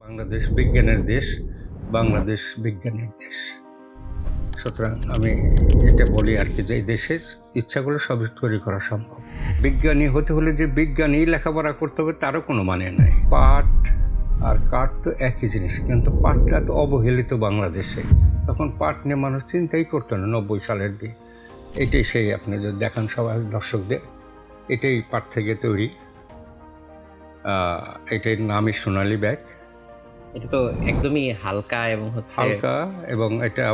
বাংলাদেশ বিজ্ঞানের দেশ, বাংলাদেশ বিজ্ঞানের দেশ। সুতরাং আমি এটা বলি আর কি, যে এই দেশের ইচ্ছাগুলো সবই তৈরি করা সম্ভব। বিজ্ঞানী হতে হলে যে বিজ্ঞানী লেখাপড়া করতে হবে তারও কোনো মানে নাই। পাট আর কাঠ তো একই জিনিস, কিন্তু পাটটা তো অবহেলিত বাংলাদেশে। তখন পাট নিয়ে মানুষ চিন্তাই করতো না 90 সালের দিকে। এটাই সেই, আপনি যদি দেখান সবাই দর্শকদের, এটাই পাট থেকে তৈরি। এটার নামই সোনালী ব্যাগ। এটা তো একদমই হালকা এবং হালকা, এবং এটা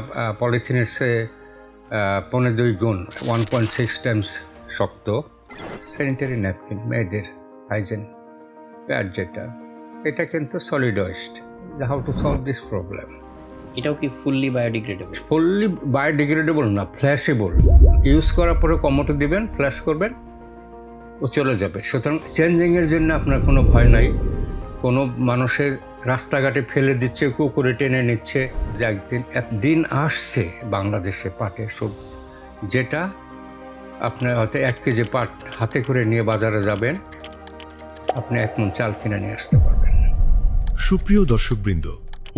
পলিথিনের চেয়ে 2.5 গুণ 1.6 টাইমস শক্ত। স্যানিটারি ন্যাপকিন, মেয়েদের হাইজেন প্যাড যেটা, এটা কিন্তু solid waste. How to solve this problem? এটাও কি ফুললি বায়োডিগ্রেডেবল? ফুললি বায়োডিগ্রেডেবল না, ফ্ল্যাশেবল। ইউজ করার পরে কমোটো দিবেন, ফ্ল্যাশ করবেন, ও চলে যাবে। সুতরাং চেঞ্জিংয়ের জন্য আপনার কোনো ভয় নাই। কোনো মানুষের রাস্তাঘাটে ফেলে দিচ্ছে, কুকুরে টেনে নিচ্ছে, যে একদিন আসছে বাংলাদেশে পাটের সব, যেটা আপনার হয়তো 1 কেজি পাট হাতে করে নিয়ে বাজারে যাবেন, আপনি 1 মণ চাল কিনে নিয়ে আসতে পারবেন। সুপ্রিয় দর্শকবৃন্দ,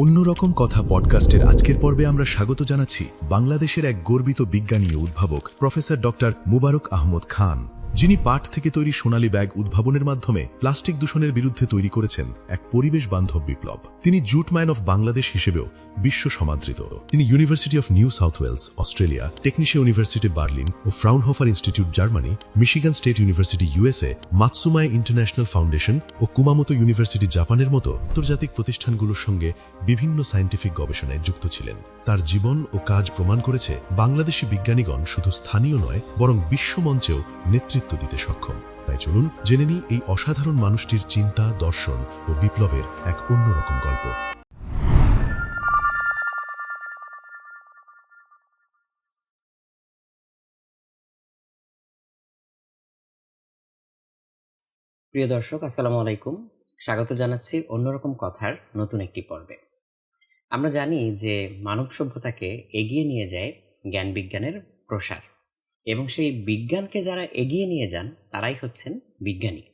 অন্যরকম কথা পডকাস্টের আজকের পর্বে আমরা স্বাগত জানাচ্ছি বাংলাদেশের এক গর্বিত বিজ্ঞানী ও উদ্ভাবক প্রফেসর ডক্টর মুবারক আহমদ খান, যিনি পাট থেকে তৈরি সোনালী ব্যাগ উদ্ভাবনের মাধ্যমে প্লাস্টিক দূষণের বিরুদ্ধে তৈরি করেছেন এক পরিবেশ বান্ধব বিপ্লব। তিনি জুট ম্যান অফ বাংলাদেশ হিসেবেও বিশ্ব সমাদৃত। তিনি University of New South Wales Australia, Technische University Berlin ও Fraunhofer Institute Germany, Michigan State University USA, Matsumae International Foundation ও কুমামোতো ইউনিভার্সিটি জাপানের মতো আন্তর্জাতিক প্রতিষ্ঠানগুলোর সঙ্গে বিভিন্ন সায়েন্টিফিক গবেষণায় যুক্ত ছিলেন। তার জীবন ও কাজ প্রমাণ করেছে বাংলাদেশি বিজ্ঞানীগণ শুধু স্থানীয় নয়, বরং বিশ্বমঞ্চেও নেতৃত্ব দিতে সক্ষম। তাই চলুন জেনে নিই এই অসাধারণ মানুষটির চিন্তা, দর্শন ও বিপ্লবের এক অন্যরকম গল্প। প্রিয় দর্শক, আসসালামু আলাইকুম। স্বাগত জানাচ্ছি অন্যরকম কথার নতুন একটি পর্বে। আমরা জানি যে মানব সভ্যতাকে এগিয়ে নিয়ে যায় জ্ঞান বিজ্ঞানের প্রসার, এবং সেই বিজ্ঞানকে যারা এগিয়ে নিয়ে যান তারাই হচ্ছেন বিজ্ঞানী।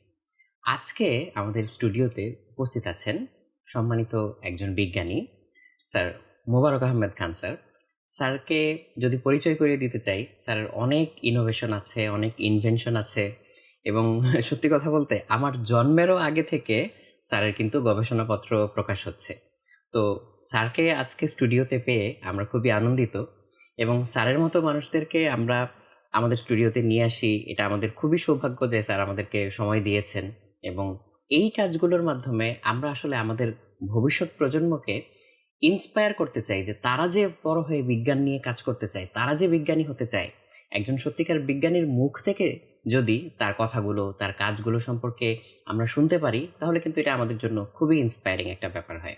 আজকে আমাদের স্টুডিওতে উপস্থিত আছেন সম্মানিত একজন বিজ্ঞানী, স্যার মোবারক আহমেদ খান। স্যারকে যদি পরিচয় করিয়ে দিতে চাই, স্যারের অনেক ইনোভেশন আছে, অনেক ইনভেনশন আছে, এবং সত্যি কথা বলতে আমার জন্মেরও আগে থেকে স্যারের কিন্তু গবেষণাপত্র প্রকাশ হচ্ছে। তো স্যারকে আজকে স্টুডিওতে পেয়ে আমরা খুবই আনন্দিত, এবং স্যারের মতো মানুষদেরকে আমরা আমাদের স্টুডিওতে নিয়ে আসি, এটা আমাদের খুবই সৌভাগ্য যে স্যার আমাদেরকে সময় দিয়েছেন। এবং এই কাজগুলোর মাধ্যমে আমরা আসলে আমাদের ভবিষ্যৎ প্রজন্মকে ইন্সপায়ার করতে চাই, যে তারা যে বড় হয়ে বিজ্ঞান নিয়ে কাজ করতে চায়, তারা যে বিজ্ঞানী হতে চায়, একজন সত্যিকার বিজ্ঞানীর মুখ থেকে যদি তার কথাগুলো, তার কাজগুলো সম্পর্কে আমরা শুনতে পারি, তাহলে কিন্তু এটা আমাদের জন্য খুবই ইন্সপায়ারিং একটা ব্যাপার হয়।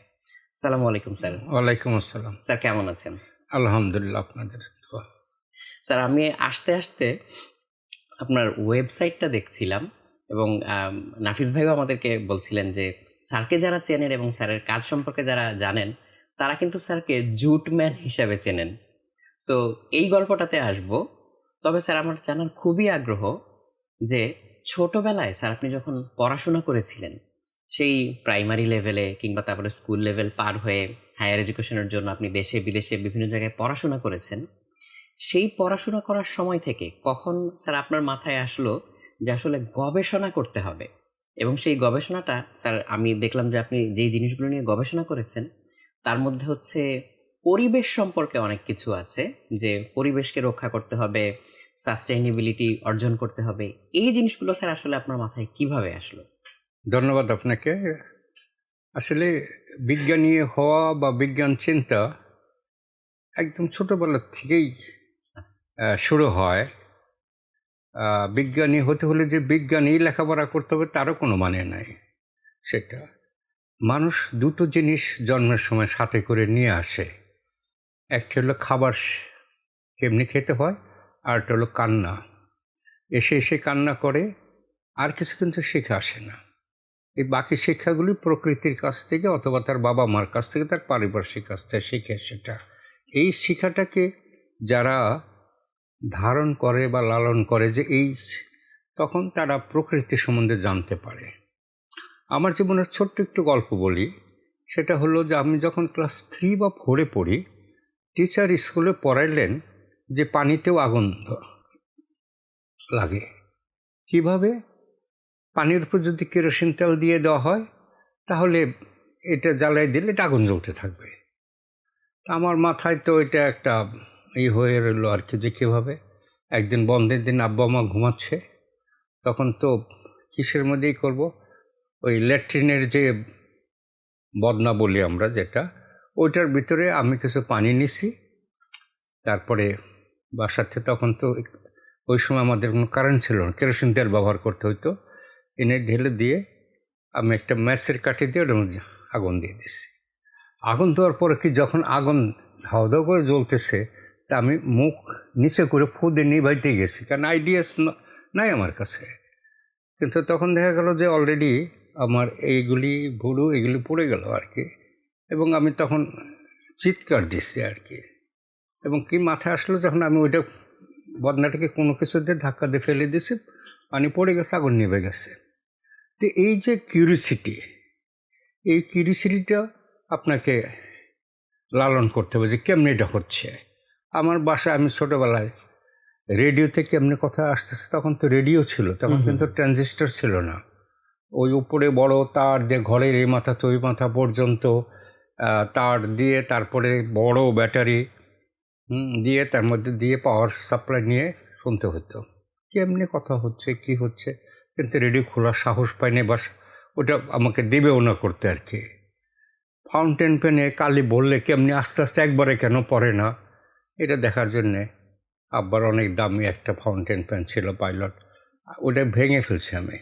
আসসালামু আলাইকুম স্যার। ওয়ালাইকুম আসসালাম। স্যার কেমন আছেন? আলহামদুলিল্লাহ, আপনাদের দোয়া। স্যার, আমি আসতে আসতে আপনার ওয়েবসাইটটা দেখছিলাম, এবং নাফিস ভাইও আমাদেরকে বলছিলেন যে স্যারকে যারা চেনেন এবং স্যারের কাজ সম্পর্কে যারা জানেন, তারা কিন্তু স্যারকে জুটম্যান হিসাবে চেনেন। সো এই গল্পটাতে আসবো। তবে স্যার, আমার জানার খুবই আগ্রহ যে ছোটবেলায় স্যার আপনি যখন পড়াশোনা করেছিলেন, সেই প্রাইমারি লেভেলে কিংবা তারপরে স্কুল লেভেল পার হয়ে হায়ার এডুকেশনের জন্য আপনি দেশে বিদেশে বিভিন্ন জায়গায় পড়াশোনা করেছেন, সেই পড়াশোনা করার সময় থেকে কখন স্যার আপনার মাথায় আসলো যে আসলে গবেষণা করতে হবে? এবং সেই গবেষণাটা স্যার, আমি দেখলাম যে আপনি যেই জিনিসগুলো নিয়ে গবেষণা করেছেন তার মধ্যে হচ্ছে পরিবেশ সম্পর্কে অনেক কিছু আছে, যে পরিবেশকে রক্ষা করতে হবে, সাস্টেইনেবিলিটি অর্জন করতে হবে। এই জিনিসগুলো স্যার আসলে আপনার মাথায় কিভাবে আসলো? ধন্যবাদ আপনাকে। আসলে বিজ্ঞানী হওয়া বা বিজ্ঞান চিন্তা একদম ছোটবেলা থেকেই আচ্ছা। শুরু হয়। বিজ্ঞানী হতে হলে যে বিজ্ঞানী লেখাপড়া করতে হবে তারও কোনো মানে নাই। সেটা মানুষ দুটো জিনিস জন্মের সময় সাথে করে নিয়ে আসে। একটা হলো খাবার কেমনি খেতে হয়, আর একটা হলো কান্না। এসে এসে কান্না করে, আর কিছু কিন্তু শিখে আসে না। এই বাকি শিক্ষাগুলি প্রকৃতির কাছ থেকে অথবা তার বাবা মার কাছ থেকে, তার পারিপার্শ্বিক কাছ থেকে শিখে। সেটা এই শিক্ষাটাকে যারা ধারণ করে বা লালন করে, যে এই তখন তারা প্রকৃতি সম্বন্ধে জানতে পারে। আমার জীবনের ছোট্ট একটু গল্প বলি। সেটা হলো যে আমি যখন ক্লাস 3 বা 4-এ পড়ি, টিচার স্কুলে পড়াইলেন যে পানিতেও আগুন লাগে। কিভাবে? পানির উপর যদি কেরোসিন তেল দিয়ে দেওয়া হয় তাহলে এটা জ্বালাই দিলে এটা আগুন জ্বলতে থাকবে। আমার মাথায় তো এটা একটা হয়ে রইলো আর কি, যে কীভাবে। একদিন বন্ধের দিন আব্বা আমা ঘুমাচ্ছে, তখন তো কিসের মধ্যেই করব, ওই ল্যাট্রিনের যে বদনা বলি আমরা যেটা, ওইটার ভিতরে আমি কিছু পানি নিছি। তারপরে বাসাতে তখন তো ওই সময় আমাদের কোনো কারেন্ট ছিল না, কেরোসিন তেল ব্যবহার করতে হইতো। এনে ঢেলে দিয়ে আমি একটা ম্যাচের কাঠি দিয়ে ওটার মধ্যে আগুন দিয়ে দিছি। আগুন দেওয়ার পরে কি যখন আগুন ধাও ধাও করে জ্বলতেছে, তা আমি মুখ নিচে করে ফু দিয়ে নিভাইতে গেছি, কারণ আইডিয়াস নাই আমার কাছে। কিন্তু তখন দেখা গেল যে অলরেডি আমার এইগুলি ভুরু এগুলি পড়ে গেল আর কি, এবং আমি তখন চিৎকার দিচ্ছি আর কি। এবং কি মাথায় আসলো, যখন আমি ওইটা বদনাটাকে কোনো কিছু দিয়ে ধাক্কা দিয়ে ফেলে দিয়েছি, পানি পড়ে গেছে, আগুন নিভে গেছে। তো এই যে কিউরিসিটি, এই কিউরিসিটিটা আপনাকে লালন করতে হবে যে কেমনি এটা হচ্ছে। আমার বাসায় আমি ছোটোবেলায় রেডিওতে কেমনি কথা আসতেছে, তখন তো রেডিও ছিল, তখন কিন্তু ট্রানজিস্টর ছিল না। ওই উপরে বড় তার যে ঘরের এই মাথা তো ওই মাথা পর্যন্ত তার দিয়ে, তারপরে বড় ব্যাটারি দিয়ে, তার মধ্যে দিয়ে পাওয়ার সাপ্লাই নিয়ে শুনতে হতো কেমনি কথা হচ্ছে কি হচ্ছে। কিন্তু রেডিও খোলার সাহস পাইনি, বাস ওটা আমাকে দেবেও না করতে আর কি। ফাউন্টেন পেনে কালি বললে কেমনি আস্তে আস্তে একবারে কেন পড়ে না, এটা দেখার জন্যে আব্বার অনেক দামি একটা ফাউন্টেন পেন ছিল পাইলট, ওটা ভেঙে ফেলছি আমি।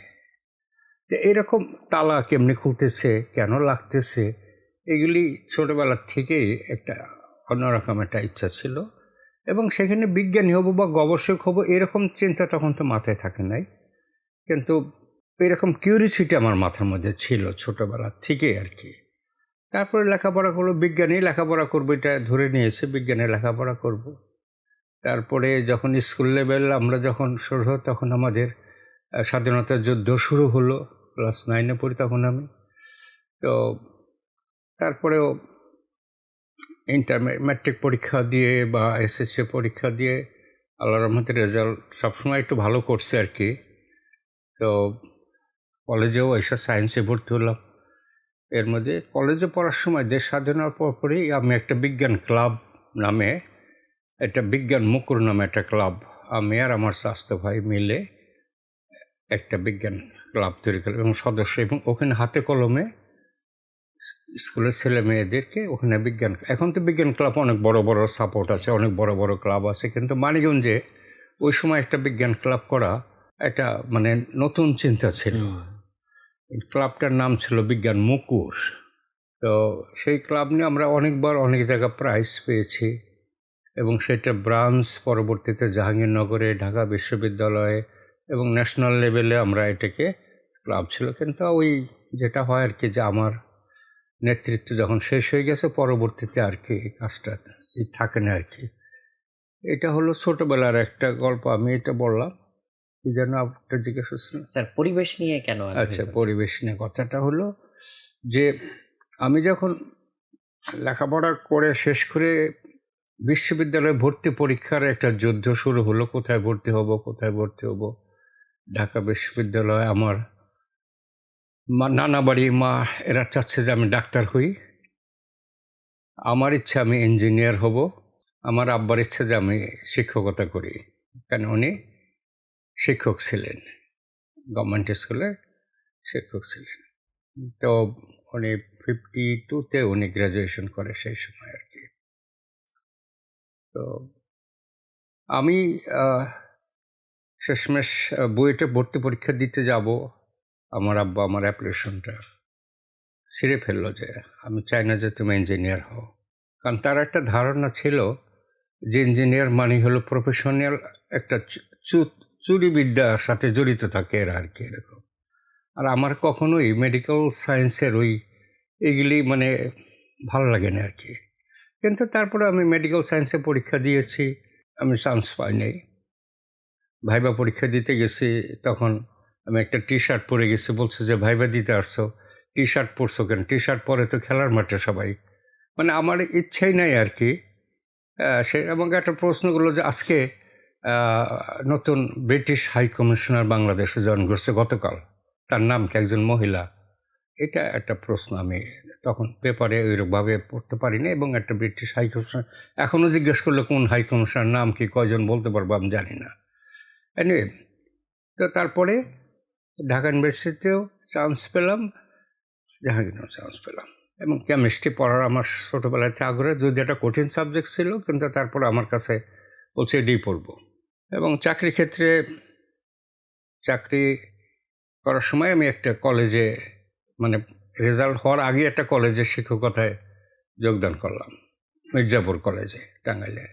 তো এরকম তালা কেমনি খুলতেছে, কেন লাগতেছে, এগুলি ছোটোবেলার থেকেই একটা অন্যরকম একটা ইচ্ছা ছিল। এবং সেখানে বিজ্ঞানী হব বা গবেষক হব এরকম চিন্তা তখন তো মাথায় থাকে নাই, কিন্তু এরকম কিউরিসিটি আমার মাথার মধ্যে ছিল ছোটোবেলার থেকেই আর কি। তারপরে লেখাপড়া করবো, বিজ্ঞানী লেখাপড়া করবো এটা ধরে নিয়েছে, বিজ্ঞানে লেখাপড়া করব। তারপরে যখন স্কুল লেভেল আমরা যখন শুরু হলো, তখন আমাদের স্বাধীনতা যুদ্ধ শুরু হলো, ক্লাস 9-এ পড়ি তখন আমি। তো তারপরেও ম্যাট্রিক পরীক্ষা দিয়ে বা এসএসসি পরীক্ষা দিয়ে আল্লাহর রহমতের রেজাল্ট সবসময় একটু ভালো করছে আর কি। তো কলেজেও এসে সায়েন্সে ভর্তি হলাম। এর মধ্যে কলেজে পড়ার সময় দেশ স্বাধীন হওয়ার পরই আমি একটা বিজ্ঞান ক্লাব নামে, একটা বিজ্ঞান মুকুর নামে একটা ক্লাব, আমি আর আমার স্বাস্থ্য ভাই মিলে একটা বিজ্ঞান ক্লাব তৈরি করলাম এবং সদস্য, এবং ওখানে হাতে কলমে স্কুলের ছেলে মেয়েদেরকে ওখানে বিজ্ঞান, এখন তো বিজ্ঞান ক্লাব অনেক বড় বড় সাপোর্ট আছে, অনেক বড় বড় ক্লাব আছে, কিন্তু মানিকগঞ্জে ওই সময় একটা বিজ্ঞান ক্লাব করা একটা মানে নতুন চিন্তা ছিল। ক্লাবটার নাম ছিল বিজ্ঞান মুকুর। তো সেই ক্লাব নিয়ে আমরা অনেকবার অনেক জায়গায় প্রাইজ পেয়েছি, এবং সেটা ব্রাঞ্চ পরবর্তীতে জাহাঙ্গীরনগরে, ঢাকা বিশ্ববিদ্যালয়ে এবং ন্যাশনাল লেভেলে আমরা এটাকে ক্লাব ছিল। কিন্তু ওই যেটা হয় আর কি, যে আমার নেতৃত্ব যখন শেষ হয়ে গেছে, পরবর্তীতে আর কি কাজটা থাকে না আর কি। এটা হলো ছোটোবেলার একটা গল্প, আমি এটা বললাম। কি যেন আপনার জিজ্ঞেস করছেন? স্যার, পরিবেশ নিয়ে কেন? আচ্ছা, পরিবেশ নিয়ে কথাটা হলো যে আমি যখন লেখাপড়া করে শেষ করে বিশ্ববিদ্যালয়ে ভর্তি পরীক্ষার একটা যুদ্ধ শুরু হলো, কোথায় ভর্তি হব কোথায় ভর্তি হব। ঢাকা বিশ্ববিদ্যালয়ে আমার নানা বাড়ি মা এরা চাচ্ছে যে আমি ডাক্তার হই, আমার ইচ্ছা আমি ইঞ্জিনিয়ার হব, আমার আব্বার ইচ্ছা যে আমি শিক্ষকতা করি, কারণ উনি শিক্ষক ছিলেন, গভর্নমেন্ট স্কুলে শিক্ষক ছিলেন। তো উনি 52-তে উনি গ্র্যাজুয়েশন করে সেই সময় আর কি। তো আমি শেষমেশ বুয়েটে ভর্তি পরীক্ষা দিতে যাব, আমার আব্বা আমার অ্যাপ্লিকেশনটা ছিঁড়ে ফেললো যে আমি চাই না যে তুমি ইঞ্জিনিয়ার হও। কারণ তার একটা ধারণা ছিল যে ইঞ্জিনিয়ার মানে হলো প্রফেশনাল একটা চুরিবিদ্যার সাথে জড়িত থাকে এরা আর কি, এরকম। আর আমার কখনোই মেডিকেল সায়েন্সের ওই এগুলি মানে ভালো লাগে না আর কি। কিন্তু তারপরে আমি মেডিকেল সায়েন্সে পরীক্ষা দিয়েছি, আমি চান্স পাই নাই। ভাইবা পরীক্ষা দিতে গেছি, তখন আমি একটা টি শার্ট পরে গেছি, বলছে যে ভাইবা দিতে আসছো, টি শার্ট পরছো কেন, টি শার্ট পরে তো খেলার মাঠে সবাই, মানে আমার ইচ্ছাই নাই আর কি। সে এবং একটা প্রশ্ন করলো যে আজকে নতুন ব্রিটিশ হাই কমিশনার বাংলাদেশে জয়েন করছে গতকাল, তার নাম কি, একজন মহিলা। এটা একটা প্রশ্ন আমি তখন পেপারে ওইরকমভাবে পড়তে পারিনি, এবং একটা ব্রিটিশ হাই কমিশনার এখনও জিজ্ঞেস করলে কোন হাই কমিশনার নাম কি, কয়জন বলতে পারবো আমি জানি না। এনিওয়ে, তো তারপরে ঢাকা ইউনিভার্সিটিতেও চান্স পেলাম, জাহাঙ্গীরনগর চান্স পেলাম, এবং কেমিস্ট্রি পড়ার আমার ছোটোবেলাতে আগ্রহ, যদি একটা কঠিন সাবজেক্ট ছিল, কিন্তু তারপর আমার কাছে বলছে এডি পড়বো। এবং চাকরি ক্ষেত্রে চাকরি করার সময় আমি একটা কলেজে, মানে রেজাল্ট হওয়ার আগে একটা কলেজে শিক্ষকতায় যোগদান করলাম, মির্জাপুর কলেজে টাঙ্গাইলে।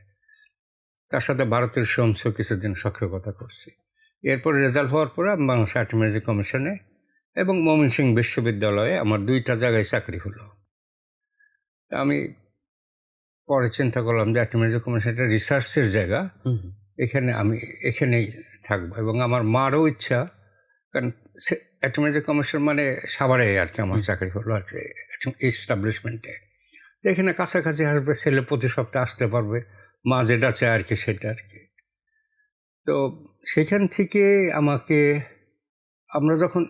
তার সাথে ভারতের সমস্ত কিছুদিন শিক্ষকতা করছি। এরপর রেজাল্ট হওয়ার পরে আমি বাংলাদেশ আর্টিমিউজিক কমিশনে এবং ময়মনসিংহ বিশ্ববিদ্যালয়ে আমার 2টা জায়গায় চাকরি হলো। আমি পরে চিন্তা করলাম যে আর্টিমিউজিক কমিশন একটা রিসার্চের জায়গা, এখানে আমি এখানেই থাকবো। এবং আমার মারও ইচ্ছা, কারণ আর্টিমিউজিক কমিশন মানে সাভারে আর কি আমার চাকরি হলো আর কি, এস্টাবলিশমেন্টে। তো এখানে কাছাকাছি আসবে, ছেলে প্রতি সপ্তাহে আসতে পারবে, মা যেটা চায় আর কি সেটা আর কি। তো সেখান থেকে আমরা যখন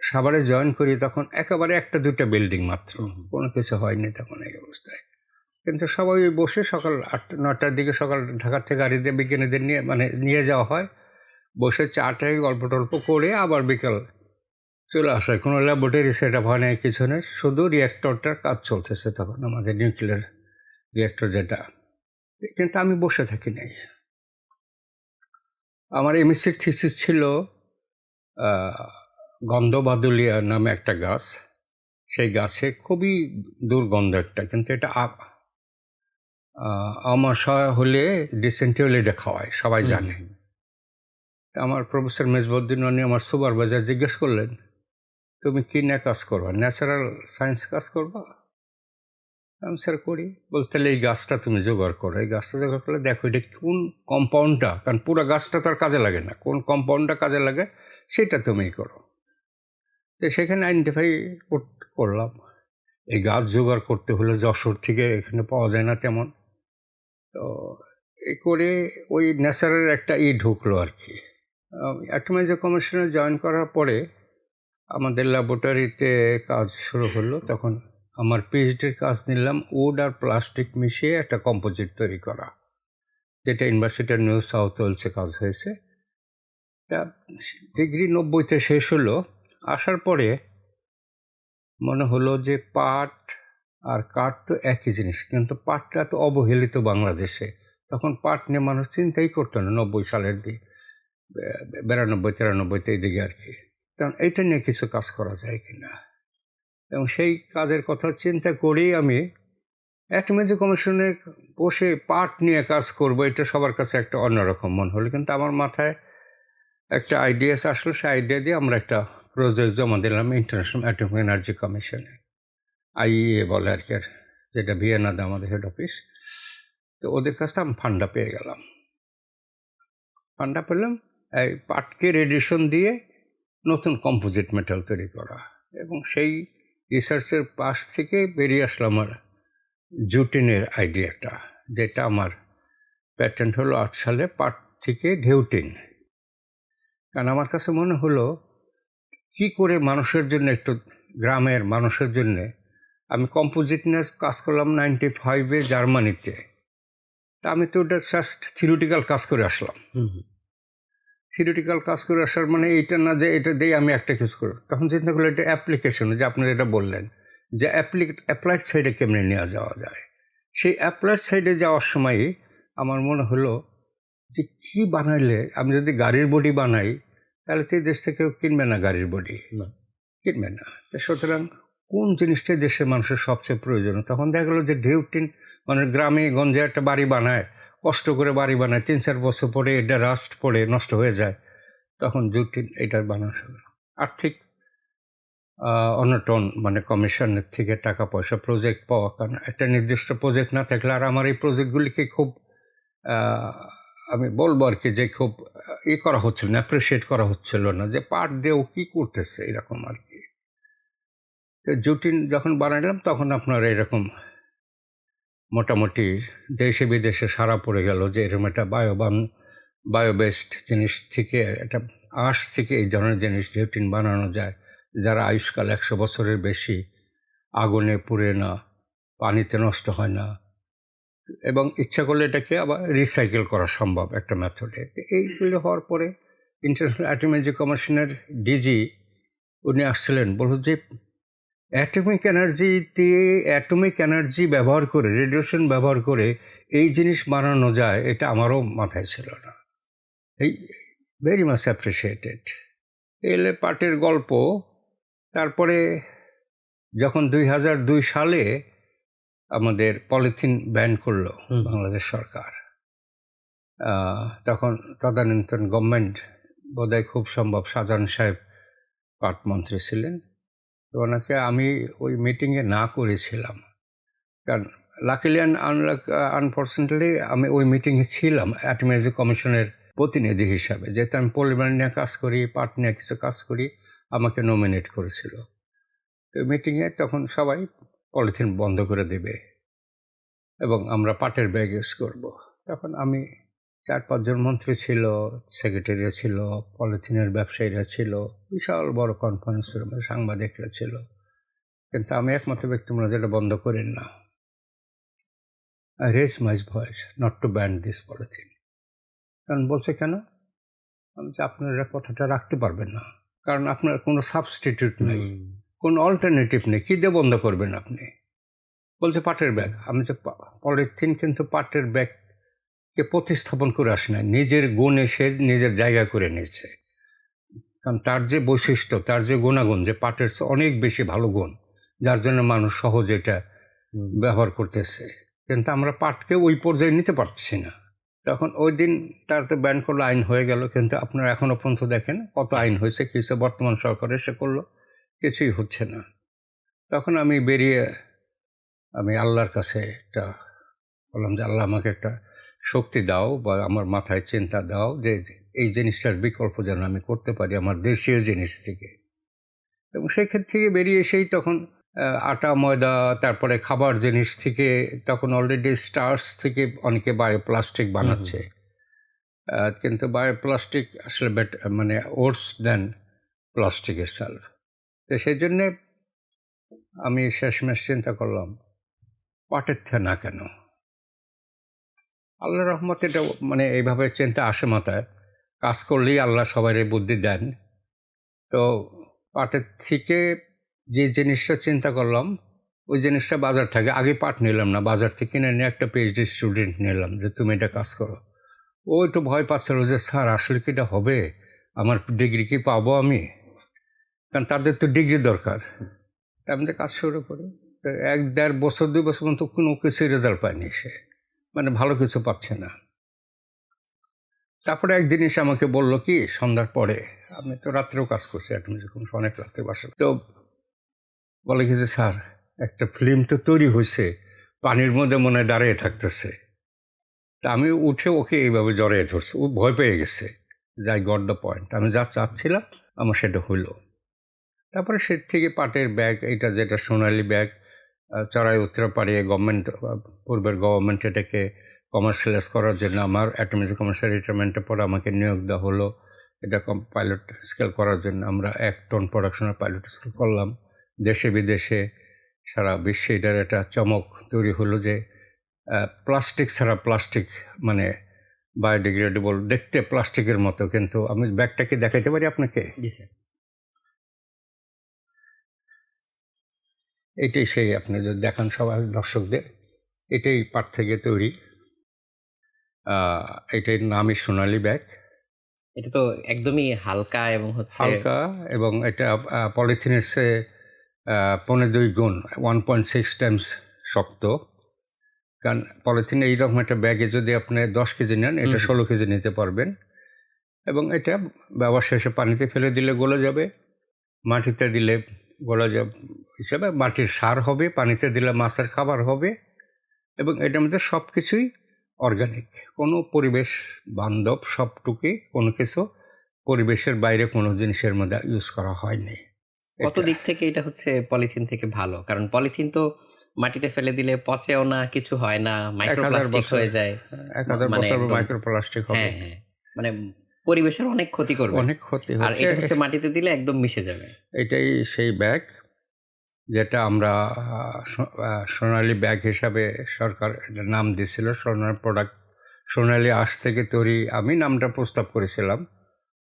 সাভারে জয়েন করি তখন একেবারে 1-2টা বিল্ডিং মাত্র, কোনো কিছু হয়নি তখন এই অবস্থায়। কিন্তু সবাই বসে সকাল 8-9টার দিকে সকাল ঢাকা থেকে গাড়িতে বিজ্ঞানীদের নিয়ে যাওয়া হয়, বসে চাটায় গল্প টল্প করে আবার বিকাল চলে আসা হয়। কোনো ল্যাবরেটরি সেট আপ হয় না, কিছু নেই, শুধু রিঅ্যাক্টরটার কাজ চলতেছে তখন, আমাদের নিউক্লিয়ার রিঅ্যাক্টর যেটা। কিন্তু আমি বসে থাকি নাই। আমার এমএসসির থিসিস ছিল গন্ধবাদুলিয়া নামে একটা গাছ, সেই গাছে খুবই দুর্গন্ধ একটা, কিন্তু এটা আমাশয় হলে ডিসেন্ট্রি এটা খাওয়ায়, সবাই জানে। আমার প্রফেসর মেজবউদ্দিন উনি আমার সুপারভাইজার জিজ্ঞেস করলেন, তুমি কি নিয়ে কাজ করবা, ন্যাচারাল সায়েন্স কাজ করবা? আমি স্যার করি। বলতে তাহলে এই গাছটা তুমি জোগাড় করো, এই গাছটা জোগাড় করলে দেখো এটা কোন কম্পাউন্ডটা, কারণ পুরো গাছটা তো আর কাজে লাগে না, কোন কম্পাউন্ডটা কাজে লাগে সেটা তুমিই করো। তো সেখানে আইডেন্টিফাই করলাম। এই গাছ জোগাড় করতে হলে যশোর থেকে এখানে পাওয়া যায় না তেমন। তো এই করে ওই ন্যাচারাল একটা ঢুকলো আর কি। আর্টিমিউজিক কমিশনে জয়েন করার পরে আমাদের ল্যাবরেটরিতে কাজ শুরু হলো। তখন আমার পিএইচডির কাজ নিলাম উড আর প্লাস্টিক মিশিয়ে একটা কম্পোজিট তৈরি করা, যেটা ইউনিভার্সিটি অফ নিউ সাউথ ওয়েলসে কাজ হয়েছে। তা ডিগ্রি 90-তে শেষ হলো। আসার পরে মনে হলো যে পাট আর কাঠ তো একই জিনিস, কিন্তু পাটটা তো অবহেলিত বাংলাদেশে। তখন পাট নিয়ে মানুষ চিন্তাই করতো না, 90 সালের দিকে, 92-93 এই দিকে আর কি। কারণ এইটা নিয়ে কিছু কাজ করা যায় কিনা, এবং সেই কাজের কথা চিন্তা করেই আমি আর্টিমিউজিক কমিশনে বসে পাট নিয়ে কাজ করব, এটা সবার কাছে একটা অন্যরকম মনে হলো। কিন্তু আমার মাথায় একটা আইডিয়া আসলো, সেই আইডিয়া দিয়ে আমরা একটা প্রজেক্ট জমা দিলাম ইন্টারন্যাশনাল অ্যাটমিক এনার্জি কমিশনে, আইইএ বলে আর কি, যেটা ভিয়েনাতে আমাদের হেড অফিস। তো ওদের কাছ থেকে আমি ফান্ডা পেয়ে গেলাম। ফান্ডা পেলাম এই পাটকে রেডিয়েশন দিয়ে নতুন কম্পোজিট মেটাল তৈরি করা, এবং সেই রিসার্চের পাশ থেকে বেরিয়ে আসলাম আমার জুটিনের আইডিয়াটা, যেটা আমার প্যাটেন্ট হলো 8 সালে, পাট থেকে ঢেউটিন। কারণ আমার কাছে মনে হলো কি করে মানুষের জন্য, একটু গ্রামের মানুষের জন্যে, আমি কম্পোজিট নিয়ে কাজ করলাম 95-এ জার্মানিতে। তা আমি তো ওটা জাস্ট থিওরিটিক্যাল কাজ করে আসলাম। থিওরিটিক্যাল কাজ করে আসার মানে এইটা না যে এটা দিয়ে আমি একটা কিছু করব। তখন চিন্তা করলো এটা অ্যাপ্লিকেশন, যে আপনি যেটা বললেন যে অ্যাপ্লাইড সাইডে কেমনে নেওয়া যাওয়া যায়। সেই অ্যাপ্লাইড সাইডে যাওয়ার সময়ই আমার মনে হলো যে কী বানাইলে, আমি যদি গাড়ির বডি বানাই তাহলে তো দেশ থেকে কেউ কিনবে না, গাড়ির বডি কিনবে না। তো সুতরাং কোন জিনিসটা দেশের মানুষের সবচেয়ে প্রয়োজন। তখন দেখা গেলো যে ঢেউটিন, মানে গ্রামে গঞ্জে একটা বাড়ি বানায়, কষ্ট করে বাড়ি বানায়, 3-4 বছর পরে এটা রাস্ট পড়ে নষ্ট হয়ে যায়, তখন জুটিন এটার বানানো হলো। আর্থিক অনটন, মানে কমিশনের থেকে টাকা পয়সা, প্রজেক্ট পাওয়া, কারণ একটা নির্দিষ্ট প্রজেক্ট না থাকলে, আর আমার এই প্রজেক্টগুলিকে খুব আমি বলবো আর কি যে খুব করা হচ্ছিল না, অ্যাপ্রিসিয়েট করা হচ্ছিল না, যে পার্ট দিয়েও কী করতেছে এরকম আর কি। তো জুটিন যখন বানালাম তখন আপনার এরকম মোটামুটি দেশে বিদেশে সারা পড়ে গেল যে এরকম একটা বায়োবেসড জিনিস থেকে একটা আঁশ থেকে এই ধরনের জিনিস জুটিন বানানো যায়, যারা আয়ুষ্কাল 100 বছরের বেশি, আগুনে পুড়ে না, পানিতে নষ্ট হয় না, এবং ইচ্ছা করলে এটাকে আবার রিসাইকেল করা সম্ভব একটা মেথডে। এইগুলো হওয়ার পরে ইন্টারন্যাশনাল অ্যাটমিক এনার্জি কমিশনের ডিজি উনি আসছিলেন, বলল যে অ্যাটমিক এনার্জি ব্যবহার করে, রেডিয়েশন ব্যবহার করে এই জিনিস বানানো যায়, এটা আমারও মাথায় ছিল না। এই ভেরি মাচ অ্যাপ্রিসিয়েটেড। এলে পাটের গল্প। তারপরে যখন 2002 সালে আমাদের পলিথিন ব্যান করলো বাংলাদেশ সরকার, তখন তদানীন্তন গভর্নমেন্ট, বোধহয় খুব সম্ভব শাহজাহান সাহেব পাট মন্ত্রী ছিলেন, তো ওনাকে আমি ওই মিটিংয়ে না করেছিলাম, কারণ লাকিলি আনফর্চুনেটলি আমি ওই মিটিংয়ে ছিলাম অ্যাটমিক এনার্জি কমিশনের প্রতিনিধি হিসাবে, যেহেতু আমি পলিমার নিয়ে কাজ করি, পাট নিয়ে কিছু কাজ করি, আমাকে নমিনেট করেছিল। তো মিটিংয়ে তখন সবাই পলিথিন বন্ধ করে দেবে এবং আমরা পাটের ব্যাগ ইউজ করব। তখন আমি 4-5 জন মন্ত্রী ছিল, সেক্রেটারিরা ছিল, পলিথিনের ব্যবসায়ীরা ছিল, বিশাল বড় কনফারেন্স রুমে সাংবাদিকরা ছিল, কিন্তু আমি একমাত্র ব্যক্তি মনে যেটা বন্ধ করেন না। I raised my voice not to ban this polythene. কারণ বলছে কেন? আমি যে আপনারা কথাটা রাখতে পারবেন না, কারণ আপনার কোনো সাবস্টিটিউট নেই, কোনো অল্টারনেটিভ নেই, কী দিয়ে বন্ধ করবেন আপনি? বলছে পাটের ব্যাগ। আমি যে পলিথিন কিন্তু পাটের ব্যাগকে প্রতিস্থাপন করে আসে না, নিজের গুণ এসে নিজের জায়গা করে নিয়েছে। কারণ তার যে বৈশিষ্ট্য, তার যে গুণাগুণ, যে পাটের অনেক বেশি ভালো গুণ, যার জন্য মানুষ সহজে এটা ব্যবহার করতেছে, কিন্তু আমরা পাটকে ওই পর্যায়ে নিতে পারছি না। তখন ওই দিন তারতে ব্যান করলো, আইন হয়ে গেল, কিন্তু আপনারা এখনও পর্যন্ত দেখেন কত আইন হয়েছে, কিছু বর্তমান সরকার এসে করলো, কিছুই হচ্ছে না। তখন আমি বেরিয়ে আমি আল্লাহর কাছে একটা বললাম যে আল্লাহ আমাকে একটা শক্তি দাও বা আমার মাথায় চিন্তা দাও যে এই জিনিসটার বিকল্প যেন আমি করতে পারি আমার দেশীয় জিনিস থেকে। এবং সেই ক্ষেত্রে থেকে বেরিয়ে এসেই তখন আটা ময়দা, তারপরে খাবার জিনিস থেকে, তখন অলরেডি স্টার্চ থেকে অনেকে বায়োপ্লাস্টিক বানাচ্ছে, কিন্তু বায়োপ্লাস্টিক আসলে মানে ওর্স দেন প্লাস্টিকের সেলফ। তো সেই জন্যে আমি শেষমেশ চিন্তা করলাম পাটের থেকে না কেন। আল্লাহ রহমতে এটা মানে এইভাবে চিন্তা আসে মাথায়, কাজ করলেই আল্লাহ সবারই বুদ্ধি দেন। তো পাটের থেকে যে জিনিসটা চিন্তা করলাম, ওই জিনিসটা বাজার থেকে, আগে পাট নিলাম না, বাজার থেকে কিনে নিয়ে একটা পিএইচডি স্টুডেন্ট নিলাম যে তুমি এটা কাজ করো। ও একটু ভয় পাচ্ছিল যে স্যার আসলে কি এটা হবে, আমার ডিগ্রি কি পাবো আমি, কারণ তাদের তো ডিগ্রি দরকার। আমি তো কাজ শুরু করি, তো 1-1.5 বছর 2 বছর পর্যন্ত কোনো কিছু রেজাল্ট পায়নি সে, মানে ভালো কিছু পাচ্ছে না। তারপরে একদিন এসে আমাকে বললো কি সন্ধ্যার পরে, আমি তো রাত্রেও কাজ করছি, অনেক রাত্রে বাসা, তো বলে কি যে স্যার একটা ফিল্ম তো তৈরি হয়েছে, পানির মধ্যে মনে হয় দাঁড়িয়ে থাকতেছে। তা আমি উঠে ওকে এইভাবে জড়িয়ে ধরছি, ও ভয় পেয়ে গেছে, যাই গট দ্য পয়েন্ট, আমি যা চাচ্ছিলাম আমার সেটা হইল। তারপরে সে থেকে পাটের ব্যাগ, এটা যেটা সোনালি ব্যাগ, চড়াই উত্তরাপাড়ি গভর্নমেন্ট, পূর্বের গভর্নমেন্ট এটাকে কমার্শিয়ালাইজ করার জন্য আমার অ্যাটমিক কমার্শিয়াল রিটায়ারমেন্টের পরে আমাকে নিয়োগ দেওয়া হলো, এটা পাইলট স্কেল করার জন্য। আমরা 1 টন প্রোডাকশনের পাইলট স্কেল করলাম, দেশে বিদেশে সারা বিশ্বে এটার একটা চমক তৈরি হলো যে প্লাস্টিক ছাড়া প্লাস্টিক, মানে বায়োডিগ্রেডেবল, দেখতে প্লাস্টিকের মতো, কিন্তু আমি ব্যাগটাকে দেখাইতে পারি আপনাকে। জি স্যার। এটাই সেই, আপনি যদি দেখান সবাই দর্শকদের, এটাই পাট থেকে তৈরি, এটার নামই সোনালি ব্যাগ। এটা তো একদমই হালকা এবং হচ্ছে হালকা, এবং এটা পলিথিনের চেয়ে 2.5 গুণ 1.6 টাইমস শক্ত। কারণ পলিথিন এইরকম একটা ব্যাগে যদি আপনি 10 কেজি নেন, এটা 16 কেজি নিতে পারবেন। এবং এটা ব্যবহার শেষে পানিতে ফেলে দিলে গলে যাবে, মাটিতে দিলে গলা যাবে হিসাবে মাটির সার হবে, পানিতে দিলে মাছের খাবার হবে, এবং এটার মধ্যে সব কিছুই অর্গানিক, কোনো পরিবেশ বান্ধব, সবটুকুই, কোনো কিছু পরিবেশের বাইরে কোনো জিনিসের মধ্যে ইউজ করা হয়নি। কত দিক থেকে এটা হচ্ছে পলিথিন থেকে ভালো? কারণ পলিথিন তো মাটিতে ফেলে দিলে পচেও না, কিছু হয় না, 1000 মাইক্রোপ্লাস্টিক বছর হয়ে যায়। 1000 মানে বছর একদম মাইক্রোপ্লাস্টিক হবে, হ্যাঁ, হ্যাঁ। মানে পরিবেশের অনেক ক্ষতি করবে। অনেক ক্ষতি আর হচ্ছে। এটা হচ্ছে মাটিতে দিলে একদম মিশে যাবে। এটাই সেই ব্যাগ যেটা আমরা সোনালী ব্যাগ হিসাবে সরকার এটার নাম দিয়েছিল, সোনার প্রোডাক্ট, সোনালী আঁশ থেকে তৈরি। আমি নামটা প্রস্তাব করেছিলাম,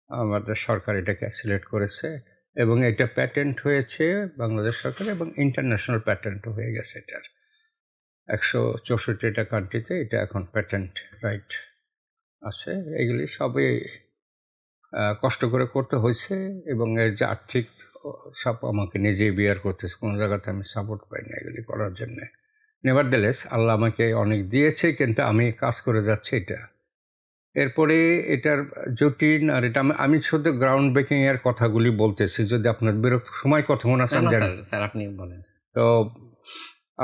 আমাদের সরকার এটাকে সিলেক্ট করেছে এবং এটা প্যাটেন্ট হয়েছে বাংলাদেশ সরকার এবং ইন্টারন্যাশনাল প্যাটেন্টও হয়ে গেছে এটার। 164টা কান্ট্রিতে এটা এখন প্যাটেন্ট রাইট আছে। এগুলি সবই কষ্ট করে করতে হয়েছে এবং এর যে আর্থিক সব আমাকে নিজেই বিয়ার করতেছে, কোনো জায়গাতে আমি সাপোর্ট পাই না এগুলি করার জন্যে। নেভারদেলেস আল্লাহ আমাকে অনেক দিয়েছে, কিন্তু আমি কাজ করে যাচ্ছি এটা। এরপরে এটার জটিল আর এটা আমি শুধু গ্রাউন্ড ব্রেকিং এর কথাগুলি বলতেছি, যদি আপনার বিরক্ত সময় কথা মনে আছে না, আমি না জানি। স্যার আপনি বলেন। তো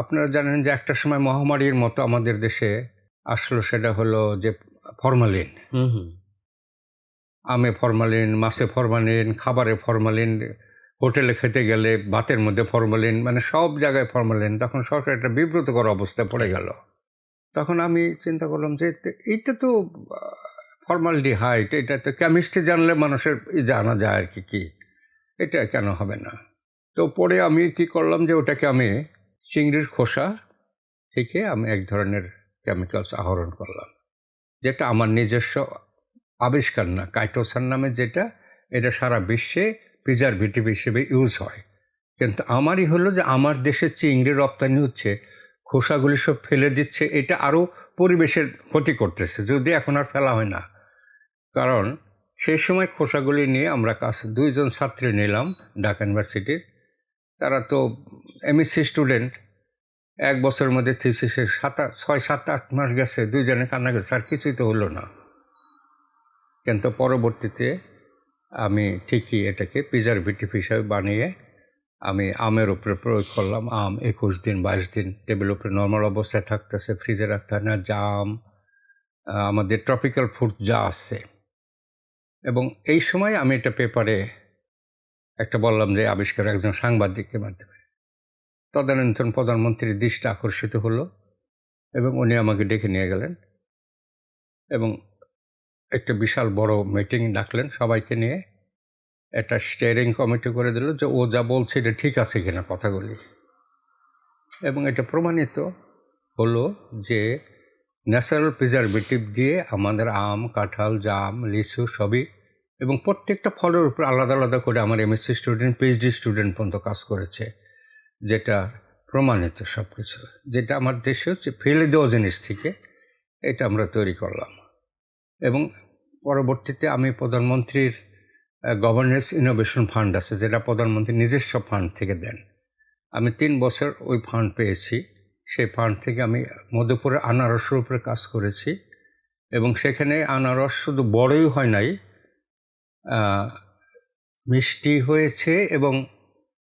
আপনারা জানেন যে একটা সময় মহামারীর মতো আমাদের দেশে আসলো, সেটা হলো যে ফরমালিন। হুম। আমে ফরমালিন, মাছে ফরমালিন, খাবারে ফরমালিন, হোটেলে খেতে গেলে ভাতের মধ্যে ফরমালিন, মানে সব জায়গায় ফরমালিন। তখন সরকার একটা বিব্রতকর অবস্থায় পড়ে গেল। তখন আমি চিন্তা করলাম যে এইটা তো ফর্মালডিহাইড, এটা তো কেমিস্ট্রি জানলে মানুষের জানা যায় আর কি এটা কেন হবে না। তো পরে আমি কি করলাম যে ওটাকে আমি চিংড়ির খোসা থেকে আমি এক ধরনের কেমিক্যালস আহরণ করলাম, যেটা আমার নিজস্ব আবিষ্কার না, কাইটোসান নামে যেটা, এটা সারা বিশ্বে প্রিজারভেটিভ হিসেবে ইউজ হয়। কিন্তু আমারই হলো যে আমার দেশে চিংড়ি রপ্তানি হচ্ছে, খোসাগুলি সব ফেলে দিচ্ছে, এটা আরও পরিবেশের ক্ষতি করতেছে, যদি এখন আর ফেলা হয় না। কারণ সেই সময় খোসাগুলি নিয়ে আমরা দুইজন ছাত্রী নিলাম ঢাকা ইউনিভার্সিটির। তারা তো এমএসসি স্টুডেন্ট, এক বছরের মধ্যে থিসিসের 6-7-8 মাস গেছে, দুইজনে কান্না গেছে, আর কিছুই তো হলো না। কিন্তু পরবর্তীতে আমি ঠিকই এটাকে প্রিজারভেটিভ হিসাবে বানিয়ে আমি আমের উপরে প্রয়োগ করলাম। আম 21 দিন 22 দিন টেবিল উপরে নর্মাল অবস্থায় থাকতেছে, ফ্রিজে রাখতে হয় না। জাম, আমাদের ট্রপিক্যাল ফ্রুট যা আছে। এবং এই সময় আমি এটা পেপারে একটা বললাম যে আবিষ্কার একজন সাংবাদিকের মাধ্যমে। তদানীন্তন প্রধানমন্ত্রীর দৃষ্টি আকর্ষিত হলো এবং উনি আমাকে ডেকে নিয়ে গেলেন এবং একটা বিশাল বড় মিটিং ডাকলেন সবাইকে নিয়ে। একটা স্টিয়ারিং কমিটি করে দিল যে ও যা বলছে এটা ঠিক আছে কিনা কথাগুলি। এবং এটা প্রমাণিত হলো যে ন্যাচারাল প্রিজারভেটিভ দিয়ে আমাদের আম, কাঁঠাল, জাম, লিচু সবই, এবং প্রত্যেকটা ফলের উপর আলাদা আলাদা করে আমার এমএসসি স্টুডেন্ট, পিএইচডি স্টুডেন্ট পর্যন্ত কাজ করেছে, যেটা প্রমাণিত সব কিছু, যেটা আমার দেশে হচ্ছে ফেলে দেওয়া জিনিস থেকে এটা আমরা তৈরি করলাম। এবং পরবর্তীতে আমি প্রধানমন্ত্রীর গভর্নেন্স ইনোভেশন ফান্ড আছে, যেটা প্রধানমন্ত্রী নিজস্ব ফান্ড থেকে দেন। আমি 3 বছর ওই ফান্ড পেয়েছি। সেই ফান্ড থেকে আমি মধুপুরের আনারসের উপরে কাজ করেছি এবং সেখানে আনারস শুধু বড়ই হয় নাই, মিষ্টি হয়েছে এবং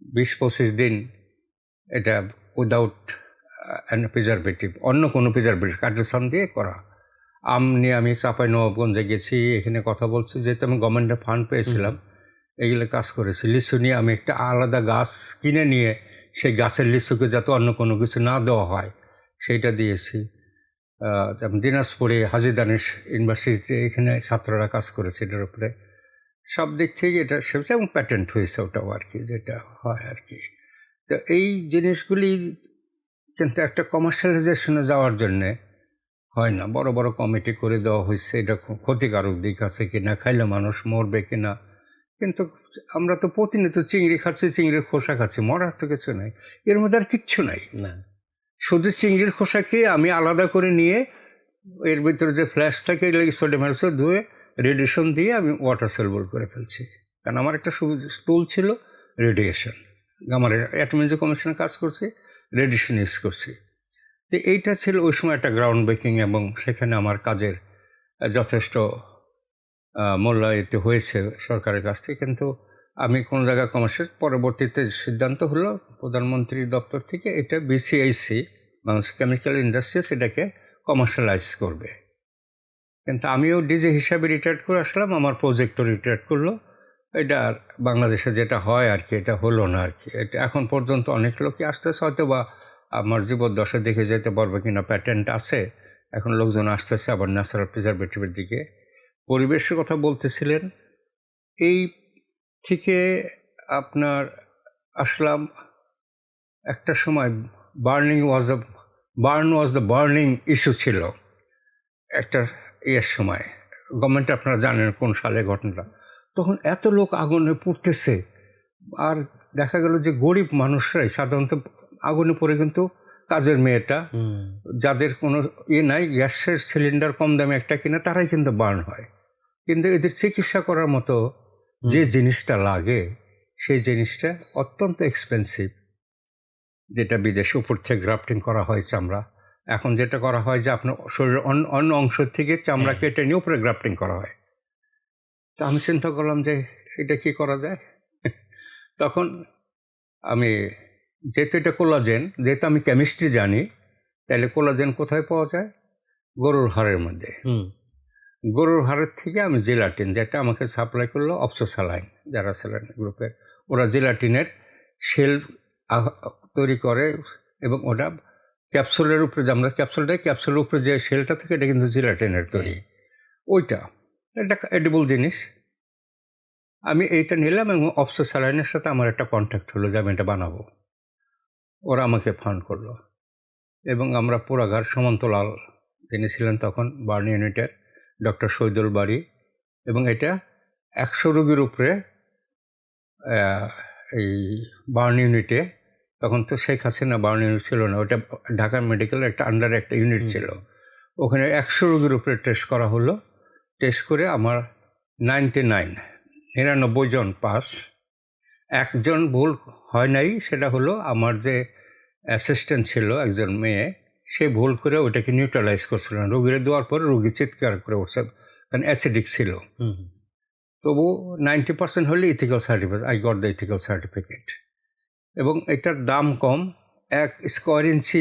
20-25 দিন এটা উইদাউট প্রিজারভেটিভ, অন্য কোনো প্রিজারভেটিভ, কার্টোসান দিয়ে করা। আম নিয়ে আমি চাঁপাইনবাবগঞ্জে গেছি, এখানে কথা বলছি, যেহেতু আমি গভর্নমেন্টের ফান্ড পেয়েছিলাম এগুলো কাজ করেছি। লিচু নিয়ে আমি একটা আলাদা গাছ কিনে নিয়ে সেই গাছের লিচুকে যাতে অন্য কোনো কিছু না দেওয়া হয় সেইটা দিয়েছি। যেমন দিনাজপুরে হাজী দানেশ ইউনিভার্সিটিতে এখানে ছাত্ররা কাজ করেছে এটার উপরে। সব দিক থেকে এটা সেটা এবং প্যাটেন্ট হয়েছে ওটাও আর কি, যেটা হয় আর কি। তো এই জিনিসগুলি কিন্তু একটা কমার্শিয়ালাইজেশনে যাওয়ার জন্যে হয় না। বড় বড় কমিটি করে দেওয়া হয়েছে, এটা ক্ষতিকারক দিক আছে কিনা, খাইলে মানুষ মরবে কিনা। কিন্তু আমরা তো প্রতিনিয়ত চিংড়ি খাচ্ছি, চিংড়ির খোসা খাচ্ছি, মরার তো কিছু নাই, এর মধ্যে আর কিচ্ছু নাই। না, শুধু চিংড়ির খোসাকে আমি আলাদা করে নিয়ে এর ভিতরে যে ফ্ল্যাশ থাকে এগুলো সোডিয়াম হাইড্রোক্সাইড ধুয়ে রেডিয়েশন দিয়ে আমি ওয়াটার সলুবল করে ফেলছি। কারণ আমার একটা টুল ছিল রেডিয়েশন, আমার অ্যাটম এনার্জি কমিশনে কাজ করছি, রেডিয়েশন ইউজ করছি। তো এইটা ছিল ওই সময় একটা গ্রাউন্ড ব্রেকিং এবং সেখানে আমার কাজের যথেষ্ট মূল্যায়িত হয়েছে সরকারের কাছ থেকে। কিন্তু আমি কোনো জায়গায় কমার্শিয়াল, পরবর্তীতে সিদ্ধান্ত হলো প্রধানমন্ত্রীর দপ্তর থেকে এটা বিসিআইসি, বাংলাদেশ কেমিক্যাল ইন্ডাস্ট্রি, সেটাকে কমার্শিয়ালাইজ করবে। কিন্তু আমিও ডিজে হিসাবে রিটায়ার্ড করে আসলাম, আমার প্রজেক্টও রিটায়ার্ড করলো। এটা আর বাংলাদেশে যেটা হয় আর কি, এটা হলো না আর কি। এটা এখন পর্যন্ত অনেক লোকই আসতেছে, হয়তো বা আমার জীবদ্দশা দেখে যেতে পারবে কিনা, প্যাটেন্ট আছে, এখন লোকজন আসতেছে আবার ন্যাচারাল প্রিজারভেটিভের দিকে। পরিবেশের কথা বলতেছিলেন, এই থেকে আপনার আসলাম একটা সময় burn was the burning issue ছিল একটা সময়। গভর্নমেন্ট আপনারা জানেন কোন সালে ঘটনাটা। তখন এত লোক আগুনে পুড়তেছে, আর দেখা গেল যে গরিব মানুষরাই সাধারণত আগুনে পড়ে, কিন্তু কাজের মেয়েটা, যাদের কোনো নাই, গ্যাসের সিলিন্ডার কম দামে একটা কিনা, তারাই কিন্তু বার্ন হয়। কিন্তু এদের চিকিৎসা করার মতো যে জিনিসটা লাগে, সেই জিনিসটা অত্যন্ত এক্সপেন্সিভ, যেটা বিদেশে উপর থেকে গ্রাফটিং করা হয় চামড়া। এখন যেটা করা হয় যে আপনার শরীরের অন্য অংশ থেকে চামড়া কেটে নিয়ে উপরে গ্রাফটিং করা হয়। তো আমি চিন্তা করলাম যে এটা কি করা যায়। তখন আমি, যেহেতু এটা কোলাজেন, যেহেতু আমি কেমিস্ট্রি জানি, তাহলে কোলাজেন কোথায় পাওয়া যায়? গরুর হাড়ের মধ্যে। গরুর হাড়ের থেকে আমি জেলাটিন, যেটা আমাকে সাপ্লাই করলো অপসোস্যালাইন, যারা স্যালাইন গ্রুপের, ওরা জেলাটিনের শেল তৈরি করে, এবং ওটা ক্যাপসুলের উপরে, যে আমরা ক্যাপসুলের উপরে যে শেলটা থাকে, এটা কিন্তু জেলাটিনের তৈরি। ওইটা এটা এডিবল জিনিস। আমি এইটা নিলাম, এবং অপসোস্যালাইনের সাথে আমার একটা কন্ট্যাক্ট হলো যে আমি এটা বানাবো। ওরা আমাকে ফান্ড করলো, এবং আমরা পোড়াঘাট সুমন্তলাল, যিনি ছিলেন তখন বার্ন ইউনিটের, ডক্টর শহীদুল বাড়ি, এবং এটা 100 রোগীর উপরে এই বার্ন ইউনিটে, তখন তো শেখ হাসিনা বার্ন ইউনিট ছিল না, ওটা ঢাকা মেডিকেলের একটা আন্ডারে একটা ইউনিট ছিল। ওখানে 100 রোগীর উপরে টেস্ট করা হলো। টেস্ট করে আমার 99 জন পাস। একজন ভুল হয় নাই, সেটা হলো আমার যে অ্যাসিস্ট্যান্ট ছিল, একজন মেয়ে, সে ভুল করে ওটাকে নিউট্রালাইজ করছিল না। রোগীরা দেওয়ার পরে রোগী চিৎকার করে উঠছে, কারণ অ্যাসিডিক ছিল। তবু 90% হলে ethical certificate, I got the ethical certificate. এবং এটার দাম কম, 1 স্কোয়ার ইঞ্চি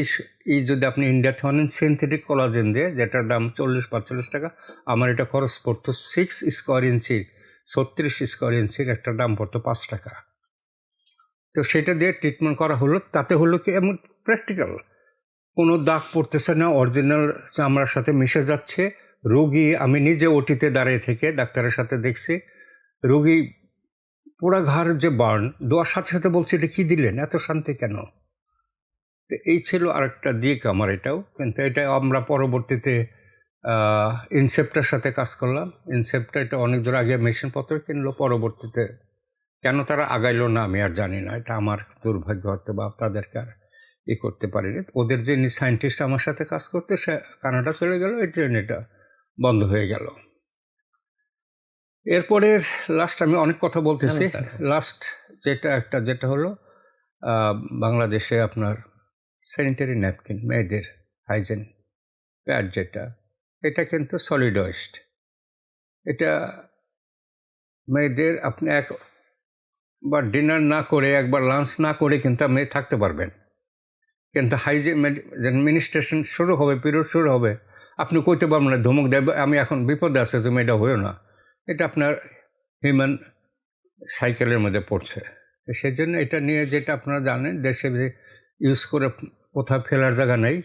যদি আপনি ইন্ডিয়াতে আনেন সিনথেটিক কোলাজেন দিয়ে, যেটার দাম 40-45 টাকা, আমার এটা খরচ পড়তো 6 স্কোয়ার ইঞ্চির, 36 স্কোয়ার ইঞ্চির একটা দাম পড়তো 5 টাকা। তো সেটা দিয়ে ট্রিটমেন্ট করা হলো। তাতে হলো কি, এমন প্র্যাকটিক্যাল, কোনো দাগ পড়তেছে না, অরিজিনাল চামড়ার সাথে মিশে যাচ্ছে। রোগী, আমি নিজে ওটিতে দাঁড়িয়ে থেকে ডাক্তারের সাথে দেখছি, রোগী পোড়া ঘাড় যে বার্ন দেওয়ার সাথে সাথে বলছে, এটা কী দিলেন, এত শান্তি কেন? তো এই ছিল আরেকটা দিক আমার এটাও। কিন্তু এটা আমরা পরবর্তীতে ইনসেপ্টার সাথে কাজ করলাম। ইনসেপ্টা এটা অনেক দূর আগে মেশিনপত্র কিনলো, পরবর্তীতে কেন তারা আগাইলো না আমি আর জানি না। এটা আমার দুর্ভাগ্য, হতে বা তাদেরকে আর করতে পারিনি। ওদের যে সায়েন্টিস্ট আমার সাথে কাজ করতে, সে কানাডা চলে গেল, এই ট্রেন এটা বন্ধ হয়ে গেল। এরপরে লাস্ট, আমি অনেক কথা বলতেছি, লাস্ট যেটা হলো বাংলাদেশে আপনার স্যানিটারি ন্যাপকিন, মেয়েদের হাইজেন প্যাড, এটা কিন্তু সলিড ওয়েস্ট। এটা মেয়েদের, আপনি একবার ডিনার না করে, একবার লাঞ্চ না করে কিন্তু আপনি থাকতে পারবেন, কিন্তু হাইজেন অ্যাডমিনিস্ট্রেশন শুরু হবে, পিরিয়ড শুরু হবে, আপনি কইতে পারবেন না, ধমক দেবে, আমি এখন বিপদে আছে, তুমি এটা হয়েও না। এটা আপনার হিউম্যান সাইকেলের মধ্যে পড়ছে। সেই জন্য এটা নিয়ে, যেটা আপনারা জানেন, দেশে ইউজ করে কোথাও ফেলার জায়গা নেই।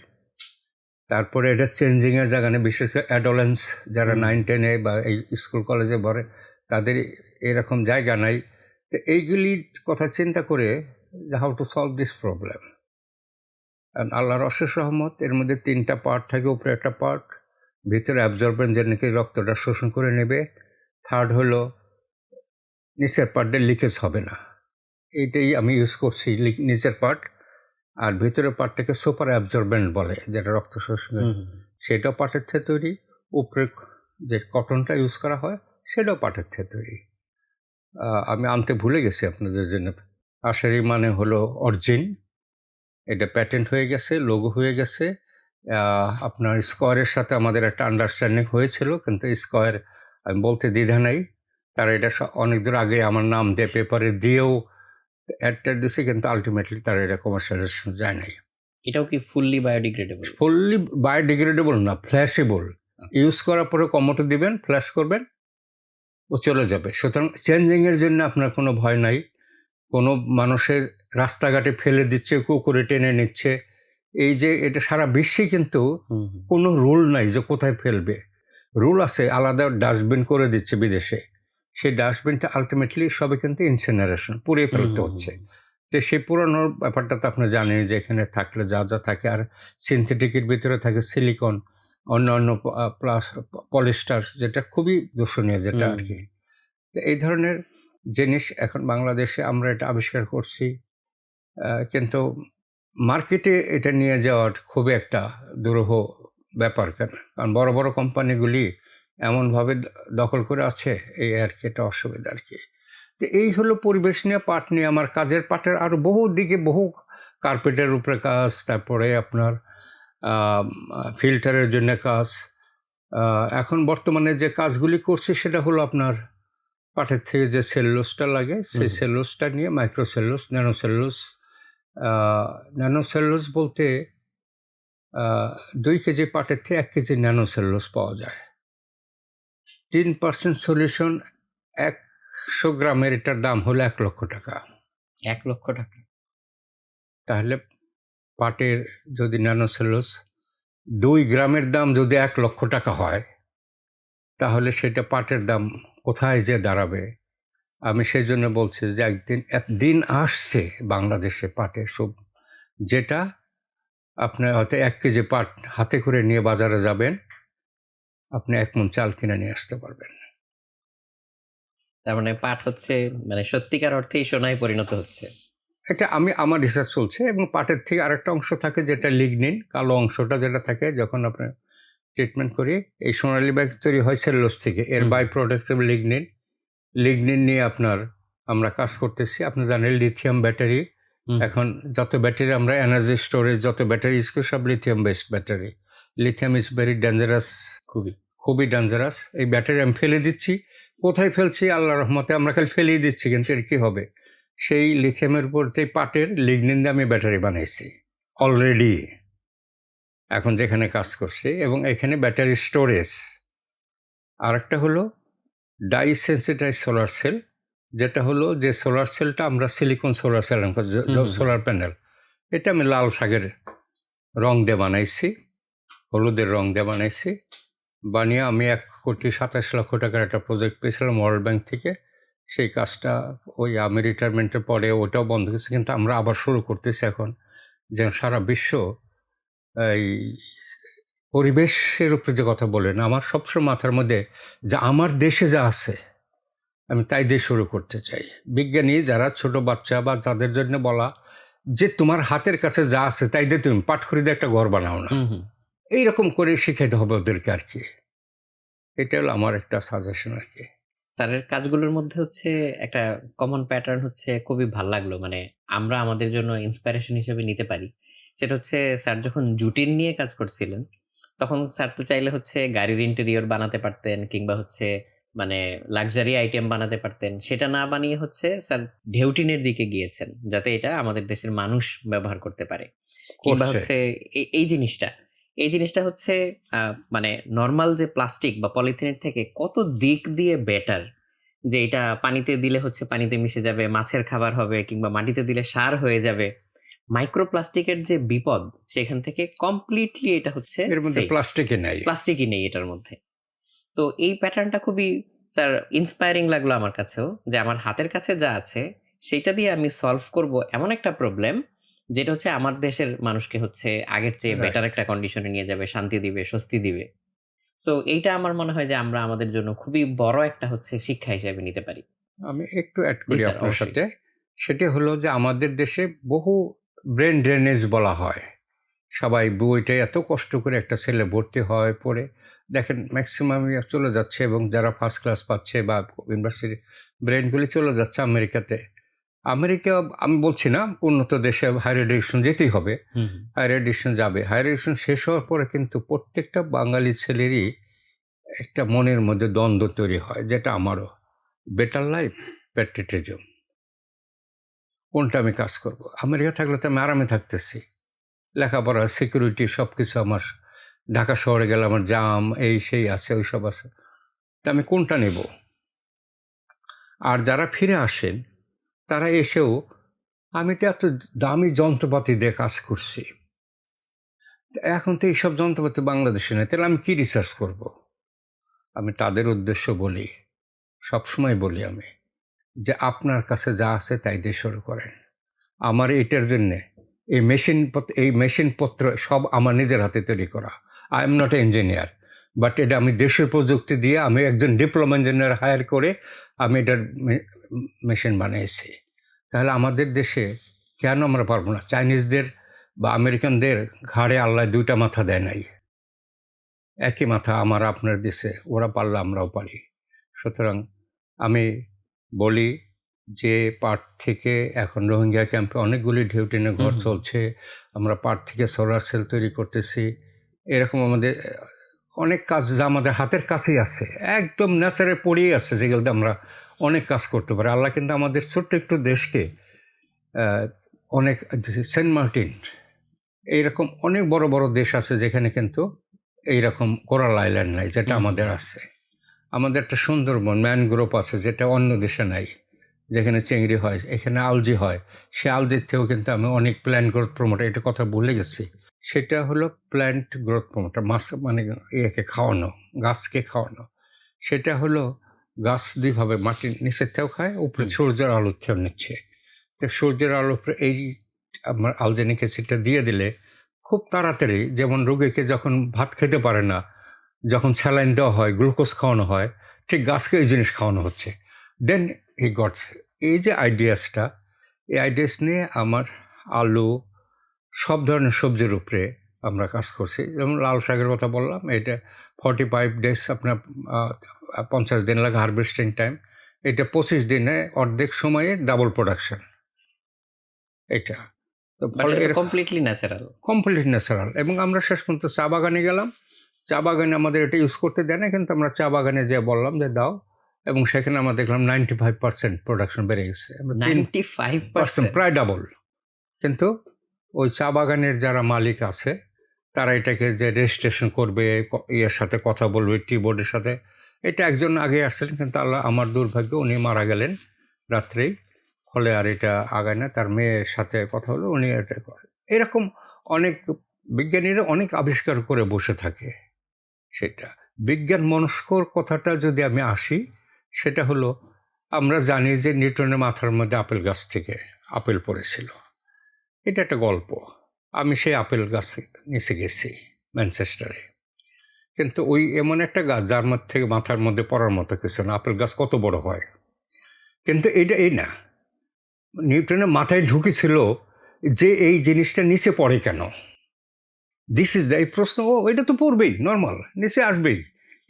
তারপরে এটা চেঞ্জিংয়ের জায়গা নেই, বিশেষ করে অ্যাডোলেন্স যারা 9-10-এ বা এই স্কুল কলেজে পড়ে, তাদের এরকম জায়গা নাই। তো এইগুলির কথা চিন্তা করে, how to solve this problem. আল্লাহর অশেষ রহমত, এর মধ্যে 3টা পার্ট থাকে, উপরে একটা পার্ট, ভিতরে অ্যাবজর্বেন্ট, যে নাকি রক্তটা শোষণ করে নেবে। থার্ড হলো নিচের পার্টে লিকেজ হবে না, এইটাই আমি ইউজ করছি, নিচের পার্ট। আর ভিতরের পার্টটাকে সুপার অ্যাবজর্বেন্ট বলে, যেটা রক্ত শোষণ, সেটাও পাটের থেকে তৈরি। উপরে যে কটনটা ইউজ করা হয়, সেটাও পাটের থেকে তৈরি। আমি আনতে ভুলে গেছি আপনাদের জন্য। আশারি মানে হলো অরিজিন, এটা প্যাটেন্ট হয়ে গেছে, লোগো হয়ে গেছে। আপনার স্কোয়ারের সাথে আমাদের একটা আন্ডারস্ট্যান্ডিং হয়েছিল, কিন্তু স্কোয়ার আমি বলতে দ্বিধা নাই, তারা এটা অনেক দূর আগে আমার নাম দিয়ে পেপারে দিয়েও অ্যাডটা দিছে, কিন্তু আলটিমেটলি তারা এটা কমার্শিয়ালাইজেশন যায় নাই। এটাও কি ফুললি বায়োডিগ্রেডেবল? ফুললি বায়োডিগ্রেডেবল না, ফ্ল্যাশেবল। ইউজ করার পরে কমোটো দিবেন, ফ্ল্যাশ করবেন, ও চলে যাবে। সুতরাং চেঞ্জিংয়ের জন্য আপনার কোনো ভয় নাই। কোনো মানুষের রাস্তাঘাটে ফেলে দিচ্ছে, কুকুরে টেনে নিচ্ছে, এই যে এটা সারা বিশ্বে কিন্তু হুম, হুম। কোনো রুল নাই যে কোথায় ফেলবে। রুল আছে, আলাদা ডাস্টবিন করে দিচ্ছে বিদেশে। সেই ডাস্টবিনটা আলটিমেটলি সবই কিন্তু ইনসিনারেশন, পুড়িয়ে হুম, ফেলতে হুম, হচ্ছে। হুম। তো সেই পুরানোর ব্যাপারটা তো আপনি জানেন যে এখানে থাকলে যা যা থাকে, আর সিনথেটিকের ভিতরে থাকে সিলিকন, অন্যান্য প্লাস পলিস্টার, যেটা খুবই দূষণীয়, যেটা হুম, আর কি। তো এই ধরনের জিনিস এখন বাংলাদেশে আমরা এটা আবিষ্কার করছি, কিন্তু মার্কেটে এটা নিয়ে যাওয়ার খুবই একটা দুরূহ ব্যাপার। কেন? কারণ বড় বড় কোম্পানিগুলি এমনভাবে দখল করে আছে, এই আর কি, এটা অসুবিধা আর কি। তো এই হলো পরিবেশ নিয়ে, পাট নিয়ে আমার কাজের। পাটের আরও বহু দিকে, বহু কার্পেটের উপরে কাজ, তারপরে আপনার ফিল্টারের জন্য কাজ। এখন বর্তমানে যে কাজগুলি করছি সেটা হলো আপনার পাটের থেকে যে সেলুলোসটা লাগে, হুম, সেই সেলুলোসটা নিয়ে মাইক্রোসেলুলোস, ন্যানোসেলুলোস। ন্যানোসেলুলোস বলতে ২ কেজি পাটের থেকে ১ কেজি ন্যানোসেলুলোস পাওয়া যায়। ৩% সলিউশন, ১০০ গ্রামের এটার দাম হলো ৳১,০০,০০০। ১,০০,০০০ টাকা। তাহলে পাটের যদি ন্যানোসেলুলোস ২ গ্রামের দাম যদি ৳১,০০,০০০ হয়, তাহলে সেটা পাটের দাম কোথায় যেয়ে দাঁড়াবে? আমি সেজন্য বলছি যে একদিন আসছে বাংলাদেশে পাটের যেটা আপনার হয়তো ১ কেজি পাট হাতে করে নিয়ে বাজারে যাবেন, আপনি ১ মণ চাল কিনে নিয়ে আসতে পারবেন। তার মানে পাট হচ্ছে মানে সত্যিকার অর্থেই সোনায় পরিণত হচ্ছে। এটা আমার রিসার্চ চলছে। এবং পাটের থেকে আরেকটা অংশ থাকে যেটা লিগনিন, কালো অংশটা যেটা থাকে যখন আপনার ট্রিটমেন্ট করি, এই সোনালী ব্যাগ তৈরি হয় সেলুলোজ থেকে। এর হুম, বাই প্রোডাক্ট লিগনিন। লিগনিন নিয়ে আপনার আমরা কাজ করতেছি। আপনি জানেন লিথিয়াম ব্যাটারি, হুম, এখন যত ব্যাটারি আমরা এনার্জি স্টোরেজ যত ব্যাটারি ইউজ করি সব lithium based battery. Lithium is very dangerous, খুবই। খুবই ডেঞ্জারাস। এই ব্যাটারি আমি ফেলে দিচ্ছি। কোথায় ফেলছি? আল্লাহর রহমতে আমরা খালি ফেলেই দিচ্ছি, কিন্তু এর কী হবে? সেই লিথিয়ামের উপরতেই পাটের লিগনিন দিয়ে আমি ব্যাটারি বানাইছি অলরেডি, এখন যেখানে কাজ করছি। এবং এখানে ব্যাটারি স্টোরেজ। আরেকটা হলো ডাইসেন্সিটাইজ সোলার সেল, যেটা হলো যে সোলার সেলটা আমরা সিলিকন সোলার সেল, হুম, হুম, হুম। সোলার প্যানেল, এটা আমি লাল শাকের রং দিয়ে বানাইছি, হলুদের রং দিয়ে বানাইছি। বানিয়ে আমি ১,২৭,০০,০০০ টাকার একটা প্রজেক্ট পেয়েছিলাম ওয়ার্ল্ড ব্যাংক থেকে। সেই কাজটা ওই আমি রিটায়ারমেন্টের পরে ওটাও বন্ধ হয়েছে, কিন্তু আমরা আবার শুরু করতেছি এখন, যেন সারা বিশ্ব এই পরিবেশের উপরে যে কথা বলেন, আমার সবসময় মাথার মধ্যে যে আমার দেশে যা আছে আমি তাই দিয়ে শুরু করতে চাই। বিজ্ঞানী যারা ছোট বাচ্চা বা তাদের জন্য বলা যে তোমার হাতের কাছে যা আছে তাই দিয়ে তুমি পাট খড়ি একটা ঘর বানাও না, হুম, হুম। এইরকম করে শিখাইতে হবে ওদেরকে আর কি। এটা হলো আমার একটা সাজেশন আর কি। স্যারের কাজগুলোর মধ্যে হচ্ছে একটা কমন প্যাটার্ন হচ্ছে খুবই ভাল লাগলো। মানে আমরা আমাদের জন্য ইন্সপিরেশন হিসেবে নিতে পারি। সেটা হচ্ছে স্যার যখন জুটিন নিয়ে কাজ করছিলেন, তখন স্যার তো চাইলে হচ্ছে গাড়ির ইন্টেরিয়র বানাতে পারতেন কিংবা হচ্ছে মানে লাক্সারি আইটেম বানাতে পারতেন। সেটা না বানিয়ে হচ্ছে স্যার ঢেউটিনের দিকে গিয়েছেন। যাতে এটা আমাদের দেশের মানুষ ব্যবহার করতে পারে। কিংবা করছে। হচ্ছে এই জিনিসটা হচ্ছে মানে নরমাল যে প্লাস্টিক বা পলিথিনের থেকে কত দিক দিয়ে বেটার। যে এটা পানিতে দিলে হচ্ছে পানিতে মিশে যাবে, মাছের খাবার হবে কিংবা মাটিতে দিলে সার হয়ে যাবে। মাইক্রোপ্লাস্টিকের যে বিপদ সেখান থেকে কমপ্লিটলি এটা হচ্ছে এর মধ্যে সেফ। প্লাস্টিকই নাই। প্লাস্টিকই নেই এটার মধ্যে। তো এই প্যাটার্নটা খুবই স্যার ইন্সপায়ারিং লাগলো আমার কাছেও যে আমার হাতের কাছে যা আছে সেইটা দিয়ে আমি সলভ করব এমন একটা প্রবলেম যেটা হচ্ছে আমার দেশের মানুষকে হচ্ছে আগের চেয়ে রাইট। বেটার একটা কন্ডিশনে নিয়ে যাবে, শান্তি দিবে, স্বস্তি দিবে। সো এইটা আমার মনে হয় যে আমরা আমাদের জন্য খুবই বড় একটা হচ্ছে শিক্ষা হিসেবে নিতে পারি। আমি একটু অ্যাড জি করি স্যার, আপনার অবশ্যই। সাথে। সেটি হলো যে আমাদের দেশে বহু ব্রেন ড্রেনেজ বলা হয়। সবাই বইটা এত কষ্ট করে একটা ছেলে ভর্তি হয়, পড়ে দেখেন ম্যাক্সিমামই চলে যাচ্ছে, এবং যারা ফার্স্ট ক্লাস পাচ্ছে বা ইউনিভার্সিটি ব্রেনগুলি চলে যাচ্ছে আমেরিকাতে। আমেরিকা, আমি বলছি না উন্নত দেশে হায়ার এডুকেশন যেতেই হবে, হুম, হুম। হায়ার এডুকেশন যাবে। হায়ার এডুকেশন শেষ হওয়ার পরে কিন্তু প্রত্যেকটা বাঙালি ছেলেরই একটা মনের মধ্যে দ্বন্দ্ব তৈরি হয়, যেটা আমারও। বেটার লাইফ, প্যাট্রিয়টিজম, কোনটা আমি কাজ করব? আমেরিকা থাকলে তো আমি আরামে থাকতেছি, লেখাপড়া, সিকিউরিটি সব কিছু আমার। ঢাকা শহরে গেলে আমার জাম এই সেই আছে, ওই সব আছে। তা আমি কোনটা নেব? আর যারা ফিরে আসেন তারা এসেও আমি তো এত দামি যন্ত্রপাতি দিয়ে কাজ করছি, এখন তো এইসব যন্ত্রপাতি বাংলাদেশে নেই, তাহলে আমি কি রিসার্চ করব? আমি তাদের উদ্দেশ্য বলি, সবসময় বলি আমি, যে আপনার কাছে যা আছে তাই দিয়ে শুরু করেন। আমার এটার জন্যে এই মেশিনপত্র সব আমার নিজের হাতে তৈরি করা। I am not engineer, but এটা আমি দেশের প্রযুক্তি দিয়ে আমি একজন ডিপ্লোমা ইঞ্জিনিয়ার হায়ার করে আমি এটার মেশিন বানিয়েছি। তাহলে আমাদের দেশে কেন আমরা পারবো না? চাইনিজদের বা আমেরিকানদের ঘাড়ে আল্লাহ দুইটা মাথা দেয় নাই, একই মাথা আমার আপনার দেশে, ওরা পারলে আমরাও পারি। সুতরাং আমি বলি যে পাট থেকে এখন রোহিঙ্গা ক্যাম্পে অনেকগুলি ঢেউ টেনে ঘর চলছে, আমরা পাট থেকে সোলার সেল তৈরি করতেছি। এরকম আমাদের অনেক কাজ যা আমাদের হাতের কাছেই আছে, একদম ন্যাচারে পড়েই আছে, যেগুলোতে আমরা অনেক কাজ করতে পারি। আল্লাহ কিন্তু আমাদের ছোট্ট একটু দেশকে অনেক, সেন্ট মার্টিন এইরকম অনেক বড় বড় দেশ আছে যেখানে কিন্তু এইরকম কোরাল আইল্যান্ড নাই, যেটা আমাদের আছে। আমাদের একটা সুন্দরবন ম্যানগ্রোভ আছে, যেটা অন্য দেশে নাই, যেখানে চিংড়ি হয়, এখানে আলজি হয়। সে আলজির থেকেও কিন্তু আমি অনেক প্ল্যান্ট গ্রোথ প্রমোটার, এটা কথা ভুলে গেছি, সেটা হলো প্ল্যান্ট গ্রোথ প্রমোটার, মাছ মানে ইয়েকে খাওয়ানো, গাছকে খাওয়ানো। সেটা হলো গাছ দুইভাবে, মাটির নিচের থেকেও খায়, উপরে সূর্যের আলোর থেকেও নিচ্ছে। তো সূর্যের আলোর উপরে এই আমার আলজেনিক অ্যাসিডটা দিয়ে দিলে খুব তাড়াতাড়ি, যেমন রোগীকে যখন ভাত খেতে পারে না, যখন স্যালাইন দেওয়া হয়, গ্লুকোজ খাওয়ানো হয়, ঠিক গাছকে এই জিনিস খাওয়ানো হচ্ছে। দেন এই গড, এই যে আইডিয়াসটা, এই আইডিয়াস নিয়ে আমার আলু, সব ধরনের সবজির উপরে আমরা কাজ করছি। যেমন লাল শাকের কথা বললাম, এটা 45 ডেজ, আপনার 50 দিন লাগে হারভেস্টিং টাইম। এটা 25 দিনে অর্ধেক সময়ে ডাবল প্রোডাকশন। এটা তো ফলে কমপ্লিটলি ন্যাচারাল, কমপ্লিট ন্যাচারাল। এবং আমরা শেষ পর্যন্ত চা বাগানে গেলাম, চা বাগানে আমাদের এটা ইউজ করতে দেয় না, কিন্তু আমরা চা বাগানে যে বললাম যে দাও, এবং সেখানে আমরা দেখলাম 95% প্রোডাকশন বেড়ে গেছে, 95%, প্রায় ডাবল। কিন্তু ওই চা বাগানের যারা মালিক আছে তারা এটাকে যে রেজিস্ট্রেশন করবে, ইয়ের সাথে কথা বলবে, টি বোর্ডের সাথে, এটা একজন আগে আসছিলেন, কিন্তু আল্লাহ আমার দুর্ভাগ্য উনি মারা গেলেন রাত্রেই, ফলে আর এটা আগায় না। তার মেয়ের সাথে কথা হলো, উনি এটা করে। এরকম অনেক বিজ্ঞানীরা অনেক আবিষ্কার করে বসে থাকে। সেটা বিজ্ঞান মনস্কর কথাটা যদি আমি আসি, সেটা হলো আমরা জানি যে নিউটনের মাথার মধ্যে আপেল গাছ থেকে আপেল পড়েছিল, এটা একটা গল্প। আমি সেই আপেল গাছে নিচে গেছি ম্যানচেস্টারে, কিন্তু ওই এমন একটা গাছ যার মধ্যে থেকে মাথার মধ্যে পড়ার মতো কিছু না। আপেল গাছ কত বড় হয়, কিন্তু এইটা এই না, নিউটনের মাথায় ঢুকেছিল যে এই জিনিসটা নিচে পড়ে কেন, দিস ইজ এই প্রশ্ন, ও এটা তো পড়বেই, নর্মাল, নিচে আসবেই।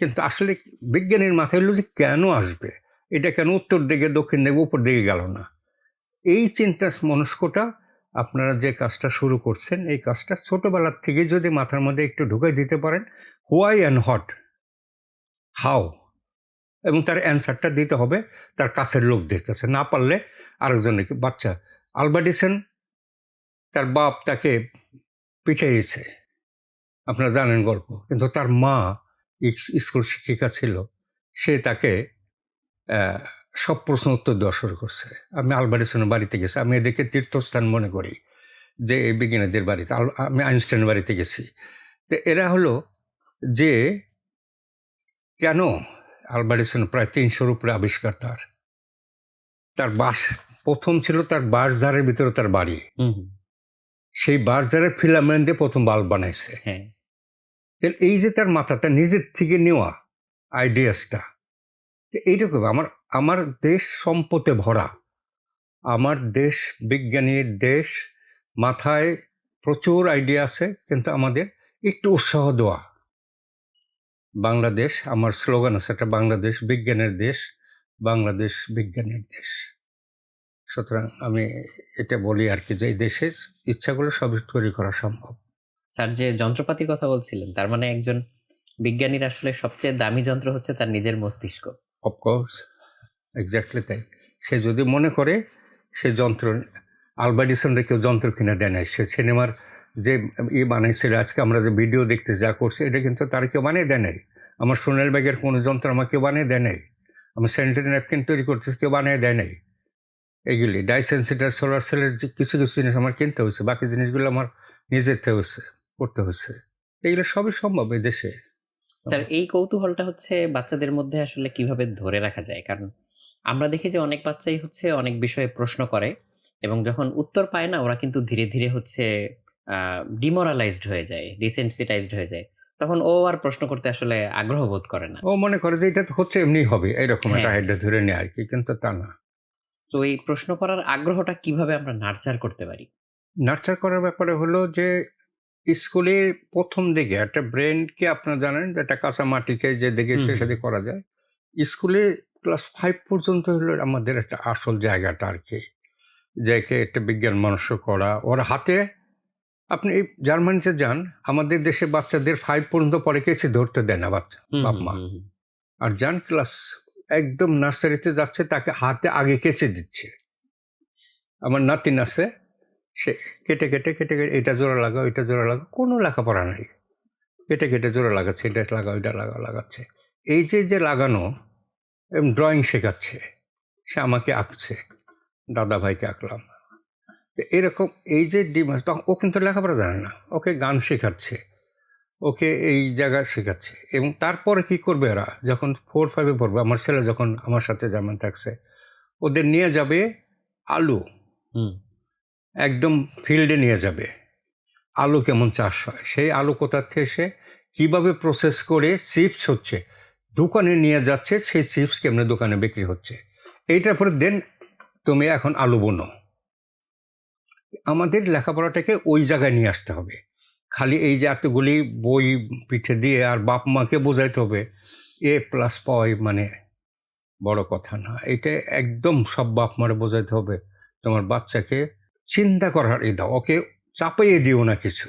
কিন্তু আসলে বিজ্ঞানীর মাথায় হলো যে কেন আসবে, এটা কেন উত্তর দিকে, দক্ষিণ দিকে, উপর দিকে গেল না। এই চিন্তা মনস্কটা আপনারা যে কাজটা শুরু করছেন, এই কাজটা ছোটোবেলার থেকে যদি মাথার মধ্যে একটু ঢুকাই দিতে পারেন, হোয়াই অ্যান্ড হট, হাউ, এবং তার অ্যান্সারটা দিতে হবে তার কাছের লোকদের কাছে, না পারলে আরেকজনকে। বাচ্চা আলবার্ট তার বাপ তাকে পিটাইছে, আপনারা জানেন গল্প, কিন্তু তার মা স্কুল শিক্ষিকা ছিল, সে তাকে সব প্রশ্ন উত্তর দেওয়া শুরু করছে। আমি আলবার্ট বাড়িতে গেছি, আমি এদেরকে তীর্থস্থান মনে করি, যে এই বিজ্ঞানীদের বাড়িতে। আমি আইনস্টাইনের বাড়িতে গেছি। তো এরা হলো যে কেন আলবার্ট প্রায় 300-র উপরে আবিষ্কার, তার বাস প্রথম ছিল তার বাঁশঝাড়ের ভিতরে তার বাড়ি, সেই বাঁশঝাড়ের ফিলামেন্ট দিয়ে প্রথম বাল্ব বানাইছে। এই যে তার মাথাটা নিজের থেকে নেওয়া আইডিয়াসটা, এইরকম আমার দেশ সম্পদে ভরা, আমার দেশ বিজ্ঞানীর দেশ, মাথায় প্রচুর আইডিয়া আছে, কিন্তু আমাদের একটু উৎসাহ দেওয়া। বাংলাদেশ, আমার স্লোগান আছে একটা, বাংলাদেশ বিজ্ঞানের দেশ, বাংলাদেশ বিজ্ঞানের দেশ। সুতরাং আমি এটা বলি আর কি, যে এই দেশের ইচ্ছাগুলো সবই তৈরি করা সম্ভব। স্যার যে যন্ত্রপাতির কথা বলছিলেন, তার মানে একজন বিজ্ঞানীর আসলে সবচেয়ে দামি যন্ত্র হচ্ছে তার নিজের মস্তিষ্ক। অফকোর্স, এক্স্যাক্টলি তাই। সে যদি মনে করে সে যন্ত্র, আলবার্ট কেউ যন্ত্র কিনে দেয় নাই, সে সিনেমার যে বানাইছিল, আজকে আমরা যে ভিডিও দেখতে যা করছে, এটা কিন্তু তার কেউ বানিয়ে দেয় নাই। আমার সোনার ব্যাগের কোনো যন্ত্র আমাকে বানিয়ে দেয় নাই। আমি স্যানিটারি ন্যাপকিন তৈরি করতেছি, কেউ বানিয়ে দেয় নাই। এইগুলি ডাইসেন্সিটার, সোলার সেলের যে কিছু কিছু জিনিস আমার কিনতে হয়েছে, বাকি জিনিসগুলো আমার নিজের থেকে হচ্ছে, করতে হচ্ছে। এগুলো সবই সম্ভব এই দেশে। স্যার এই কৌতূহলটা হচ্ছে বাচ্চাদের মধ্যে আসলে কিভাবে ধরে রাখা যায়? কারণ আমরা দেখি যে অনেক বাচ্চাই হচ্ছে অনেক বিষয়ে প্রশ্ন করে এবং যখন উত্তর পায় না ওরা কিন্তু ধীরে ধীরে হচ্ছে ডিমোরালাইজড হয়ে যায়, ডিসেন্সিটাইজড হয়ে যায়। তখন ও আর প্রশ্ন করতে আসলে আগ্রহ বোধ করে না। ও মনে করে যে এটা তো হচ্ছে এমনি হবে, এইরকম একটা হ্যাঁ। আইডিয়া ধরে নেয় আর কি, কিন্তু তা না। তো এই প্রশ্ন করার আগ্রহটা কিভাবে আমরা নার্চার করতে পারি? নার্চার করার ব্যাপারে হলো যে স্কুলের প্রথম দিকে একটা ব্রেনকে আপনারা জানেন যে একটা কাঁচা মাটিকে যে দিকে হুম, সে হুম। সাথে করা যায়, স্কুলে ক্লাস 5 পর্যন্ত হলো আমাদের একটা আসল জায়গাটা আর কি, যাকে একটা বিজ্ঞান মানুষ করা ওর হাতে। আপনি এই জার্মানিতে যান, আমাদের দেশে বাচ্চাদের 5 পর্যন্ত পরে কিছু ধরতে দেয় না বাচ্চা হুম, বাপ হুম, মা। হুম, হুম। আর যান ক্লাস একদম নার্সারিতে যাচ্ছে, তাকে হাতে আগে কেচে দিচ্ছে। আমার নাতিন আছে, সে কেটে কেটে কেটে কেটে এটা জোড়া লাগাও, এটা জোড়া লাগাও, কোনো লেখাপড়া নাই। কেটে কেটে জোড়া লাগাচ্ছে, এটা লাগাও, এটা লাগাচ্ছে। এই যে যে লাগানো এবং ড্রয়িং শেখাচ্ছে, সে আমাকে আঁকছে, দাদা ভাইকে আঁকলাম। তো এরকম এই যে তখন ও কিন্তু লেখাপড়া জানে না, ওকে গান শেখাচ্ছে, ওকে এই জায়গা শেখাচ্ছে। এবং তারপরে কি করবে ওরা যখন 4-5-এ পড়বে, আমার ছেলে যখন আমার সাথে যেমন থাকছে, ওদের নিয়ে যাবে আলু, হুম। একদম ফিল্ডে নিয়ে যাবে, আলু কেমন চাষ হয়, সেই আলু কোথা থেকে এসে কীভাবে প্রসেস করে চিপস হচ্ছে, দোকানে নিয়ে যাচ্ছে, সেই চিপস কেমনে দোকানে বিক্রি হচ্ছে, এইটার পরে দেন তুমি এখন আলু বোনো। আমাদের লেখাপড়াটাকে ওই জায়গায় নিয়ে আসতে হবে। খালি এই যে এতগুলি বই পিঠে দিয়ে আর বাপ মাকে বোঝাইতে হবে A+ পাওয়াই মানে বড় কথা না। এটা একদম সব বাপ মারে বোঝাইতে হবে, তোমার বাচ্চাকে চিন্তা করার দাও, ওকে চাপিয়ে দিও না কিছু।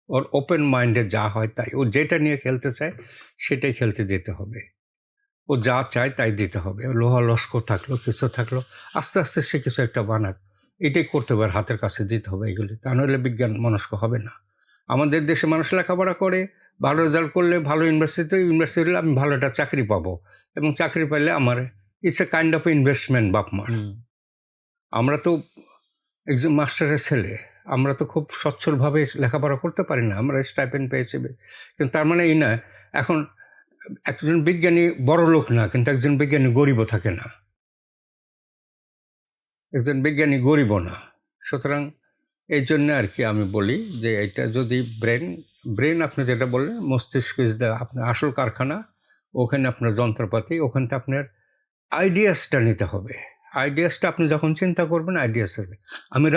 ওর ওপেন মাইন্ডে যা হয় তাই, ও যেটা নিয়ে খেলতে চায় সেটাই খেলতে দিতে হবে। ও যা চায় তাই দিতে হবে। লোহা লস্কর থাকলো, কিছু থাকলো, আস্তে আস্তে সে কিছু একটা বানাক, এটাই করতে হবে, আর হাতের কাছে দিতে হবে এগুলি। তা নইলে বিজ্ঞান মনস্ক হবে না। আমাদের দেশে মানুষ লেখাপড়া করে, ভালো রেজাল্ট করলে ভালো ইউনিভার্সিটি হলে আমি ভালো একটা চাকরি পাবো, এবং চাকরি পেলে আমার it's a kind of investment বাপ মার। হুম। আমরা তো একজন মাস্টারের ছেলে, আমরা তো খুব সচ্ছলভাবে লেখাপড়া করতে পারি না, আমরা স্টাইপেন্ড পেয়েছি। কিন্তু তার মানে এই না এখন একজন বিজ্ঞানী বড় লোক না, কিন্তু একজন বিজ্ঞানী গরিবও থাকে না, একজন বিজ্ঞানী গরিবও না। সুতরাং এই জন্য আর কি আমি বলি যে এটা যদি ব্রেন আপনি যেটা বললেন, মস্তিষ্ক ইজ দ্য আপনার আসল কারখানা, ওখানে আপনার যন্ত্রপাতি, ওখানটা আপনার আইডিয়াসটা নিতে হবে। আইডিয়াসটা আপনি যখন চিন্তা করবেন আইডিয়াস হবে। আমি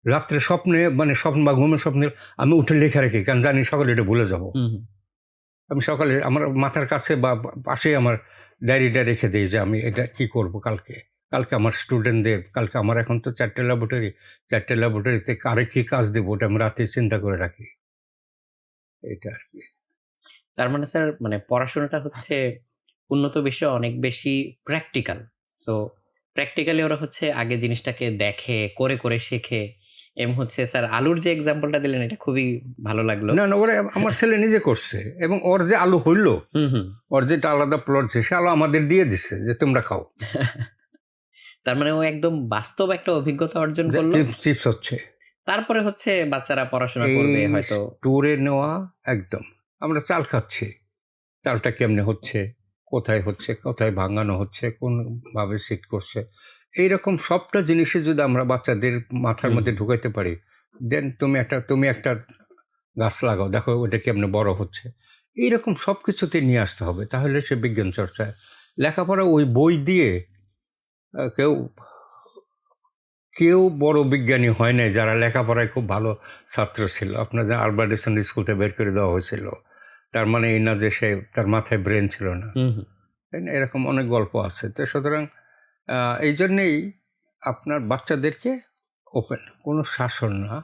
রাত্রে স্বপ্নে মানে স্বপ্ন বা ঘুমের স্বপ্নে আমি উঠে লিখে রাখি, কারণ জানি সকালে এটা ভুলে যাব। হুম, হুম। আমি সকালে আমার মাথার কাছে বা পাশেই আমার ডায়েরিটা রেখে দিই যে আমি এটা কি করব কালকে। কালকে আমার স্টুডেন্টদের, কালকে আমার এখন তো 4টে ল্যাবরেটরি, 4টে ল্যাবরেটরিতে কারে কী কাজ দেবো ওটা আমি রাতে চিন্তা করে রাখি। এইটা আর কি। তার মানে স্যার মানে পড়াশোনাটা হচ্ছে উন্নত বিশ্বে অনেক বেশি প্র্যাকটিক্যাল। সো প্র্যাকটিক্যালি ওরা হচ্ছে আগে জিনিসটাকে দেখে, করে, করে শেখে এবং হচ্ছে স্যার আলুর যে এক্সাম্পলটা দিলেন এটা খুবই ভালো লাগলো। না, না, ওরা আমার ছেলে নিজে করছে, এবং ওর যে আলু হইল, হুম, হুম। ওর যেটা আলাদা প্লট সে আলু আমাদের দিয়ে দিচ্ছে যে তোমরা খাও। তার মানে ও একদম বাস্তব একটা অভিজ্ঞতা অর্জন যে করলো। চিপস হচ্ছে। তারপরে হচ্ছে বাচ্চারা পড়াশোনা এই করবে হয়তো। ট্যুরে নেওয়া একদম। আমরা চাল খাচ্ছি। চালটা কেমনে হচ্ছে, কোথায় হচ্ছে, কোথায় ভাঙানো হচ্ছে, কোনভাবে সিট করছে। এইরকম সবটা জিনিসই যদি আমরা বাচ্চাদের মাথার হুম, মধ্যে ঢুকাইতে পারি, দেন তুমি একটা গাছ লাগাও, দেখো ওটা কেমনে বড় হচ্ছে। এইরকম সব কিছুতে নিয়ে আসতে হবে, তাহলে সে বিজ্ঞান চর্চায় লেখাপড়া ওই বই দিয়ে কেউ কেউ বড় বিজ্ঞানী হয় নাই যারা লেখাপড়ায় খুব ভালো ছাত্র ছিল। আপনার যে আলবার্ট আইনস্টাইন স্কুল থেকে বের করে দেওয়া হয়েছিল, তার মানে এই না যে সে তার মাথায় ব্রেন ছিল না, হুম, হুম। তাই না? এরকম অনেক গল্প আছে। তো সুতরাং এই জন্যেই আপনার বাচ্চাদেরকে ওপেন, কোনো শাসন না,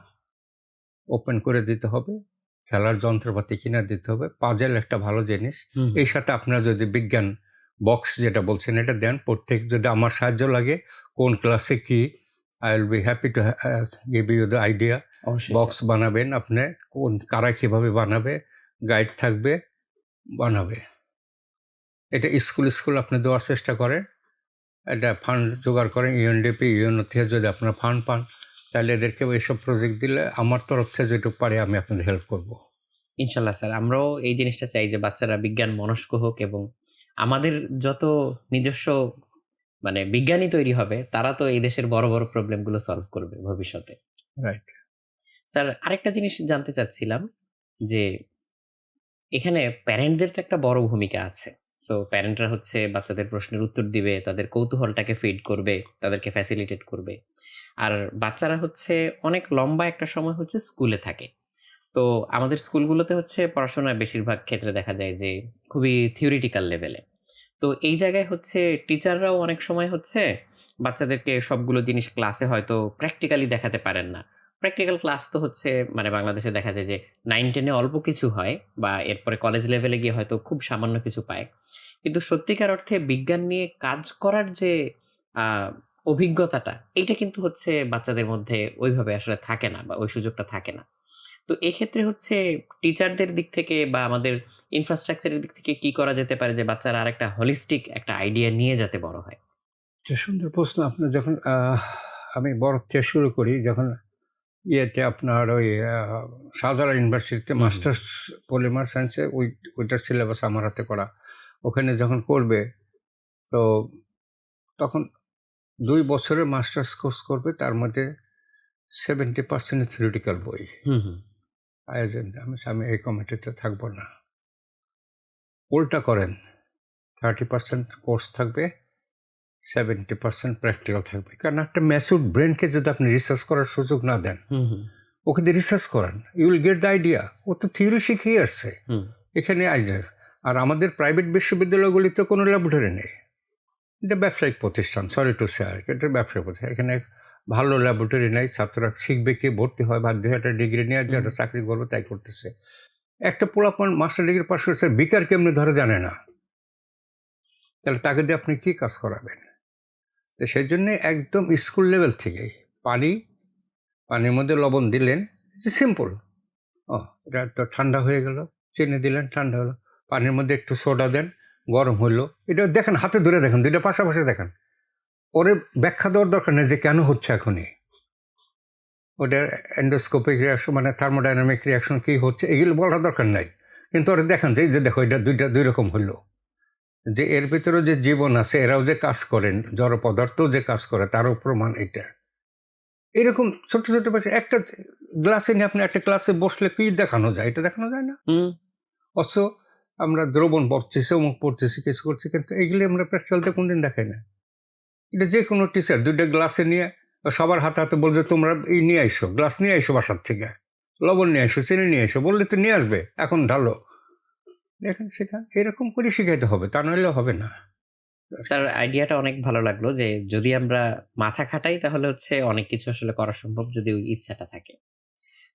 ওপেন করে দিতে হবে। খেলার যন্ত্রপাতি কিনে দিতে হবে। পাজেল একটা ভালো জিনিস। হুম, এই সাথে আপনারা যদি বিজ্ঞান বক্স যেটা বলছেন এটা দেন, প্রত্যেক যদি আমার সাহায্য লাগে কোন ক্লাসে কি, I will be happy to give you the idea. অবশ্যই বক্স স্যার। বানাবেন আপনি, কারা কীভাবে বানাবে, গাইড থাকবে, বানাবে। এটা স্কুল আপনি দেওয়ার চেষ্টা করেন, একটা ফান্ড জোগাড় করেন, ইউএনডিপি ইউএনও থেকে যদি আপনারা ফান্ড পান, তাহলে এদেরকে এইসব প্রজেক্ট দিলে আমার তরফ থেকে যেটুকু পারি আমি আপনাদের হেল্প করব। ইনশাল্লাহ স্যার, আমরাও এই জিনিসটা চাই যে বাচ্চারা বিজ্ঞান মনস্ক হোক এবং আমাদের যত নিজস্ব মানে বিজ্ঞানী তৈরি হবে তারা তো এই দেশের বড় বড় প্রবলেমগুলো সলভ করবে ভবিষ্যতে। রাইট। স্যার আরেকটা জিনিস জানতে চাচ্ছিলাম যে এখানে প্যারেন্টদের তো একটা বড় ভূমিকা আছে। সো প্যারেন্টরা হচ্ছে বাচ্চাদের প্রশ্নের উত্তর দিবে, তাদের কৌতূহলটাকে ফিড করবে, তাদেরকে ফ্যাসিলিটেট করবে। আর বাচ্চারা হচ্ছে অনেক লম্বা একটা সময় হচ্ছে স্কুলে থাকে। তো আমাদের স্কুলগুলোতে হচ্ছে পড়াশোনার বেশিরভাগ ক্ষেত্রে দেখা যায় যে খুবই থিওরিটিক্যাল লেভেলে। তো এই জায়গায় হচ্ছে টিচাররাও অনেক সময় হচ্ছে বাচ্চাদেরকে সবগুলো জিনিস ক্লাসে হয়তো প্র্যাকটিক্যালি দেখাতে পারেন না। প্র্যাকটিক্যাল ক্লাস তো হচ্ছে মানে বাংলাদেশে দেখা যায় যে 9-10 এ অল্প কিছু হয় বা এরপরে কলেজ লেভেলে গিয়ে হয়তো খুব সামান্য কিছু পায়। কিন্তু সত্যিকার অর্থে বিজ্ঞান নিয়ে কাজ করার যে আ অভিজ্ঞতাটা, এইটা কিন্তু হচ্ছে বাচ্চাদের মধ্যে ওইভাবে আসলে থাকে না বা ওই সুযোগটা থাকে না। তো এক্ষেত্রে হচ্ছে টিচারদের দিক থেকে বা আমাদের ইনফ্রাস্ট্রাকচারের দিক থেকে কি করা যেতে পারে যে বাচ্চারা আরেকটা হোলিস্টিক একটা আইডিয়া নিয়ে যাতে বড় হয়? এটা সুন্দর প্রশ্ন। আপনার যখন আমি বড় থেকে শুরু করি, যখন ইয়েতে আপনার ওই শাহজালাল ইউনিভার্সিটিতে হুম, হুম। মাস্টার্স পলিমার সায়েন্সে ওইটার সিলেবাস আমার হাতে করা। ওখানে যখন করবে, তো তখন ২ বছরের মাস্টার্স কোর্স করবে, তার মধ্যে 70% থিওরিটিক্যাল বই। হুম, হুম। আমি এই কমিটিতে থাকবো না। উল্টা করেন, 30% কোর্স থাকবে, 70% প্র্যাকটিক্যাল থাকবে। কারণ একটা ম্যাচিউরড ব্রেনকে যদি আপনি রিসার্চ করার সুযোগ না দেন, হুম, হুম। ওকে দিয়ে রিসার্চ করান, you will get the idea. ও তো থিওরি শিখিয়ে আসছে, হুম। এখানে আইডিয়া। আর আমাদের প্রাইভেট বিশ্ববিদ্যালয়গুলিতে কোনো ল্যাবরেটরি নেই। এটা ব্যবসায়িক প্রতিষ্ঠান, সরি টু সে, আর কি, এটা ব্যবসায়িক প্রতিষ্ঠান। এখানে ভালো ল্যাবরেটরি নেই, ছাত্ররা শিখবে কি, ভর্তি হয় বাধ্য হয়ে একটা ডিগ্রি নিয়ে যে হুম। একটা চাকরি করবে তাই করতেছে। একটা পোলাপান মাস্টার ডিগ্রি পাস করেছে, বিকার কেমনি ধরে জানে না, তাহলে তাকে দিয়ে আপনি কী কাজ করাবেন? তো সেই জন্যে একদম স্কুল লেভেল থেকেই পানির মধ্যে লবণ দিলেন, সিম্পল। এটা তো ঠান্ডা হয়ে গেল, চিনি দিলেন, ঠান্ডা হলো। পানির মধ্যে একটু সোডা দেন, গরম হলো। এটা দেখেন, হাতে ধরে দেখেন, দুইটা পাশাপাশি দেখেন। ওরে ব্যাখ্যা দেওয়ার দরকার নেই যে কেন হচ্ছে এখনই। ওটার এন্ডোস্কোপিক রিয়াকশন মানে থার্মোডাইনামিক রিয়াকশন কী হচ্ছে এগুলো বলার দরকার নাই। কিন্তু ওরা দেখেন যে এই যে দেখো, এটা দুই রকম হইলো। যে এর ভিতরে যে জীবন আছে, এরাও যে কাজ করেন, জড় পদার্থ যে কাজ করে, তারও প্রমাণ এটা। এরকম ছোট ছোট ব্যাপার। একটা গ্লাসে নিয়ে আপনি একটা ক্লাসে বসলে কি দেখানো যায়? এটা দেখানো যায় না। হুম। অথচ আমরা দ্রবণ পড়তেছি, অমুক পড়তেছি, কিছু করছি, কিন্তু এগুলি আমরা প্র্যাকটিক্যালতে কোনদিন দেখাই না। এটা যে কোনো টিচার দুইটা গ্লাসে নিয়ে সবার হাতে হাতে বলছে তোমরা এই নিয়ে আইসো, গ্লাস নিয়ে আইসো বাসার থেকে, লবণ নিয়ে আইসো, চিনি নিয়ে আইসো, বললে তো নিয়ে আসবে, এখন ঢালো। দেখেন, সেটা এরকম করে শিখাইতে হবে, তা নাহলে হবে না। স্যার আইডিয়াটা অনেক ভালো লাগলো যে যদি আমরা মাথা খাটাই তাহলে হচ্ছে অনেক কিছু আসলে করা সম্ভব যদি ওই ইচ্ছাটা থাকে।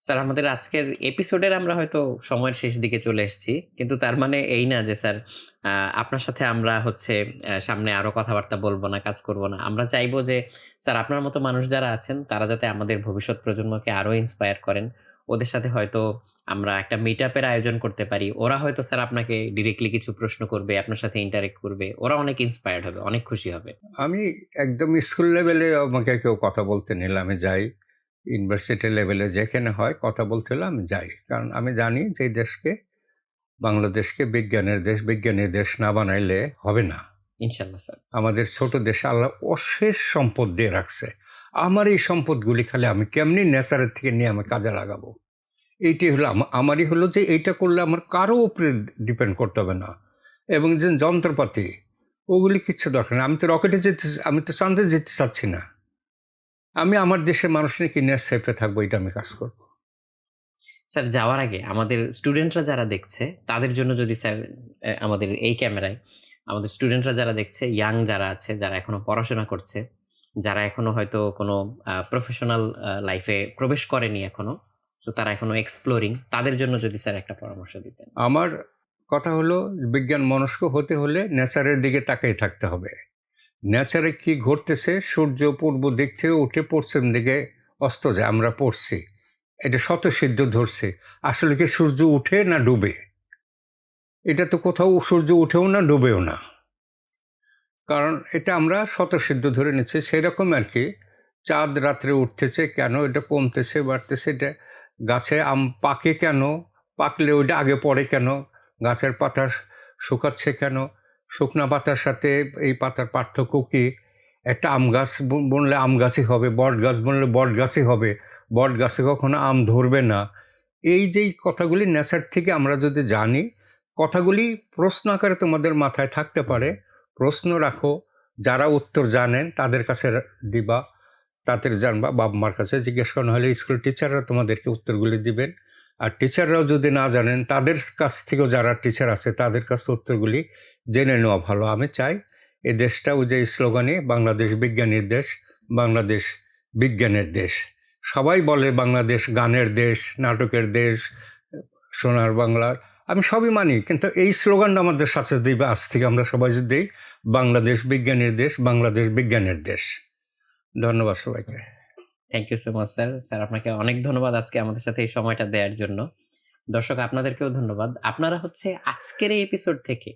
স্যার আমাদের আজকের এপিসোডের আমরা হয়তো সময়ের শেষ দিকে চলে এসেছি। কিন্তু তার মানে এই না যে স্যার আ আপনার সাথে আমরা হচ্ছে সামনে আরো কথাবার্তা বলব না, কাজ করব না। আমরা চাইবো যে স্যার আপনার মতো মানুষ যারা আছেন তারা যাতে আমাদের ভবিষ্যৎ প্রজন্মকে আরো ইন্সপায়ার করেন। ওদের সাথে হয়তো আমরা একটা মিট আপ এর আয়োজন করতে পারি। ওরা হয়তো স্যার আপনাকে ডিরেক্টলি কিছু প্রশ্ন করবে, আপনার সাথে ইন্টারেক্ট করবে। ওরা অনেক ইন্সপায়ার্ড হবে, অনেক খুশি হবে। আমি একদম স্কুল লেভেলে আমাকে কেউ কথা বলতে নিলে আমি যাই, ইউনিভার্সিটি লেভেলে যেখানে হয় কথা বলতে হলে আমি যাই। কারণ আমি জানি যে এই দেশকে, বাংলাদেশকে বিজ্ঞানের দেশ, বিজ্ঞানীর দেশ না বানাইলে হবে না। ইনশাআল্লাহ স্যার। আমাদের ছোট দেশে আল্লাহ অশেষ সম্পদ দিয়ে রাখছে। আমার এই সম্পদগুলি খালি আমি কেমনি নেচারের থেকে নিয়ে আমি কাজে লাগাবো, এইটি হলো আমারই হলো যে এইটা করলে আমার কারো উপরে ডিপেন্ড করতে হবে না। এবং যে যন্ত্রপাতি, ওগুলি কিচ্ছু দরকার নেই। আমি তো রকেটে যেতে, আমি তো চাঁদে যেতে চাচ্ছি না। আমি আমার দেশের মানুষ নিয়ে কিনে সেফে থাকবো, এটা আমি কাজ করব। স্যার যাওয়ার আগে আমাদের স্টুডেন্টরা যারা দেখছে তাদের জন্য যদি স্যার আমাদের এই ক্যামেরায় আমাদের স্টুডেন্টরা যারা দেখছে, ইয়াং যারা আছে, যারা এখনো পড়াশোনা করছে, যারা এখনো হয়তো কোনো প্রফেশনাল লাইফে প্রবেশ করেনি এখনো, সো তারা এখনো এক্সপ্লোরিং, তাদের জন্য যদি স্যার একটা পরামর্শ দিতেন। আমার কথা হলো, বিজ্ঞান মনস্ক হতে হলে নেচারের দিকে তাকিয়ে থাকতে হবে। নেচারে কি ঘটতেছে, সূর্য পূর্ব দিক থেকে উঠে পশ্চিম দিকে অস্ত যায়, আমরা পড়ছি, এটা স্বতঃসিদ্ধ ধরছে। আসলে কি সূর্য উঠে না ডুবে? এটা তো কোথাও সূর্য উঠেও না ডুবেও না, কারণ এটা আমরা স্বতঃসিদ্ধ ধরে নিচ্ছি। সেরকম আর কি, চাঁদ রাত্রে উঠতেছে কেন, এটা কমতেছে বাড়তেছে, এটা গাছে আম পাকে কেন, পাকলে ওইটা আগে পড়ে কেন, গাছের পাতা শুকাচ্ছে কেন, শুকনা পাতার সাথে এই পাতার পার্থক্য কী, একটা আম গাছ বুনলে আম গাছই হবে, বট গাছ বুনলে বট গাছই হবে, বট গাছে কখনো আম ধরবে না। এই যেই কথাগুলি নেচার থেকে আমরা যদি জানি, কথাগুলি প্রশ্ন আকারে তোমাদের মাথায় থাকতে পারে, প্রশ্ন রাখো, যারা উত্তর জানেন তাদের কাছে দিবা, তাদের জানবা, বাবা মার কাছে জিজ্ঞেস করা হলে স্কুল টিচাররা তোমাদেরকে উত্তরগুলি দিবেন। আর টিচাররাও যদি না জানেন তাদের কাছ থেকেও যারা টিচার আছে তাদের কাছে উত্তরগুলি জেনে নেওয়া ভালো। আমি চাই এই দেশটা ওই যে স্লোগানে বাংলাদেশ বিজ্ঞানীর দেশ, বাংলাদেশ বিজ্ঞানের দেশ। সবাই বলে বাংলাদেশ গানের দেশ, নাটকের দেশ, সোনার বাংলার, আমি সবই মানি, কিন্তু এই স্লোগানটা আমাদের সাথে দিবে আজ থেকে আমরা সবাই যদি দিই, বাংলাদেশ বিজ্ঞানীর দেশ, বাংলাদেশ বিজ্ঞানের দেশ। ধন্যবাদ সবাইকে। Thank you so much sir. Sir আপনাকে অনেক ধন্যবাদ আজকে আমাদের সাথে এই সময়টা দেওয়ার জন্য। দর্শক আপনাদেরকেও ধন্যবাদ। আপনারা হচ্ছে আজকের এই এপিসোড থেকে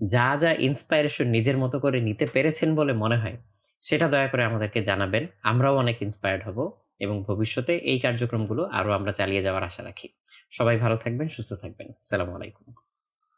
যা যা ইন্সপায়ারেশন নিজের মতো করে নিতে পেরেছেন বলে মনে হয়, সেটা দয়া করে আমাদেরকে জানাবেন। আমরাও অনেক ইন্সপায়ার্ড হব এবং ভবিষ্যতে এই কার্যক্রমগুলো আরও আমরা চালিয়ে যাওয়ার আশা রাখি। সবাই ভালো থাকবেন, সুস্থ থাকবেন। আসসালামু আলাইকুম।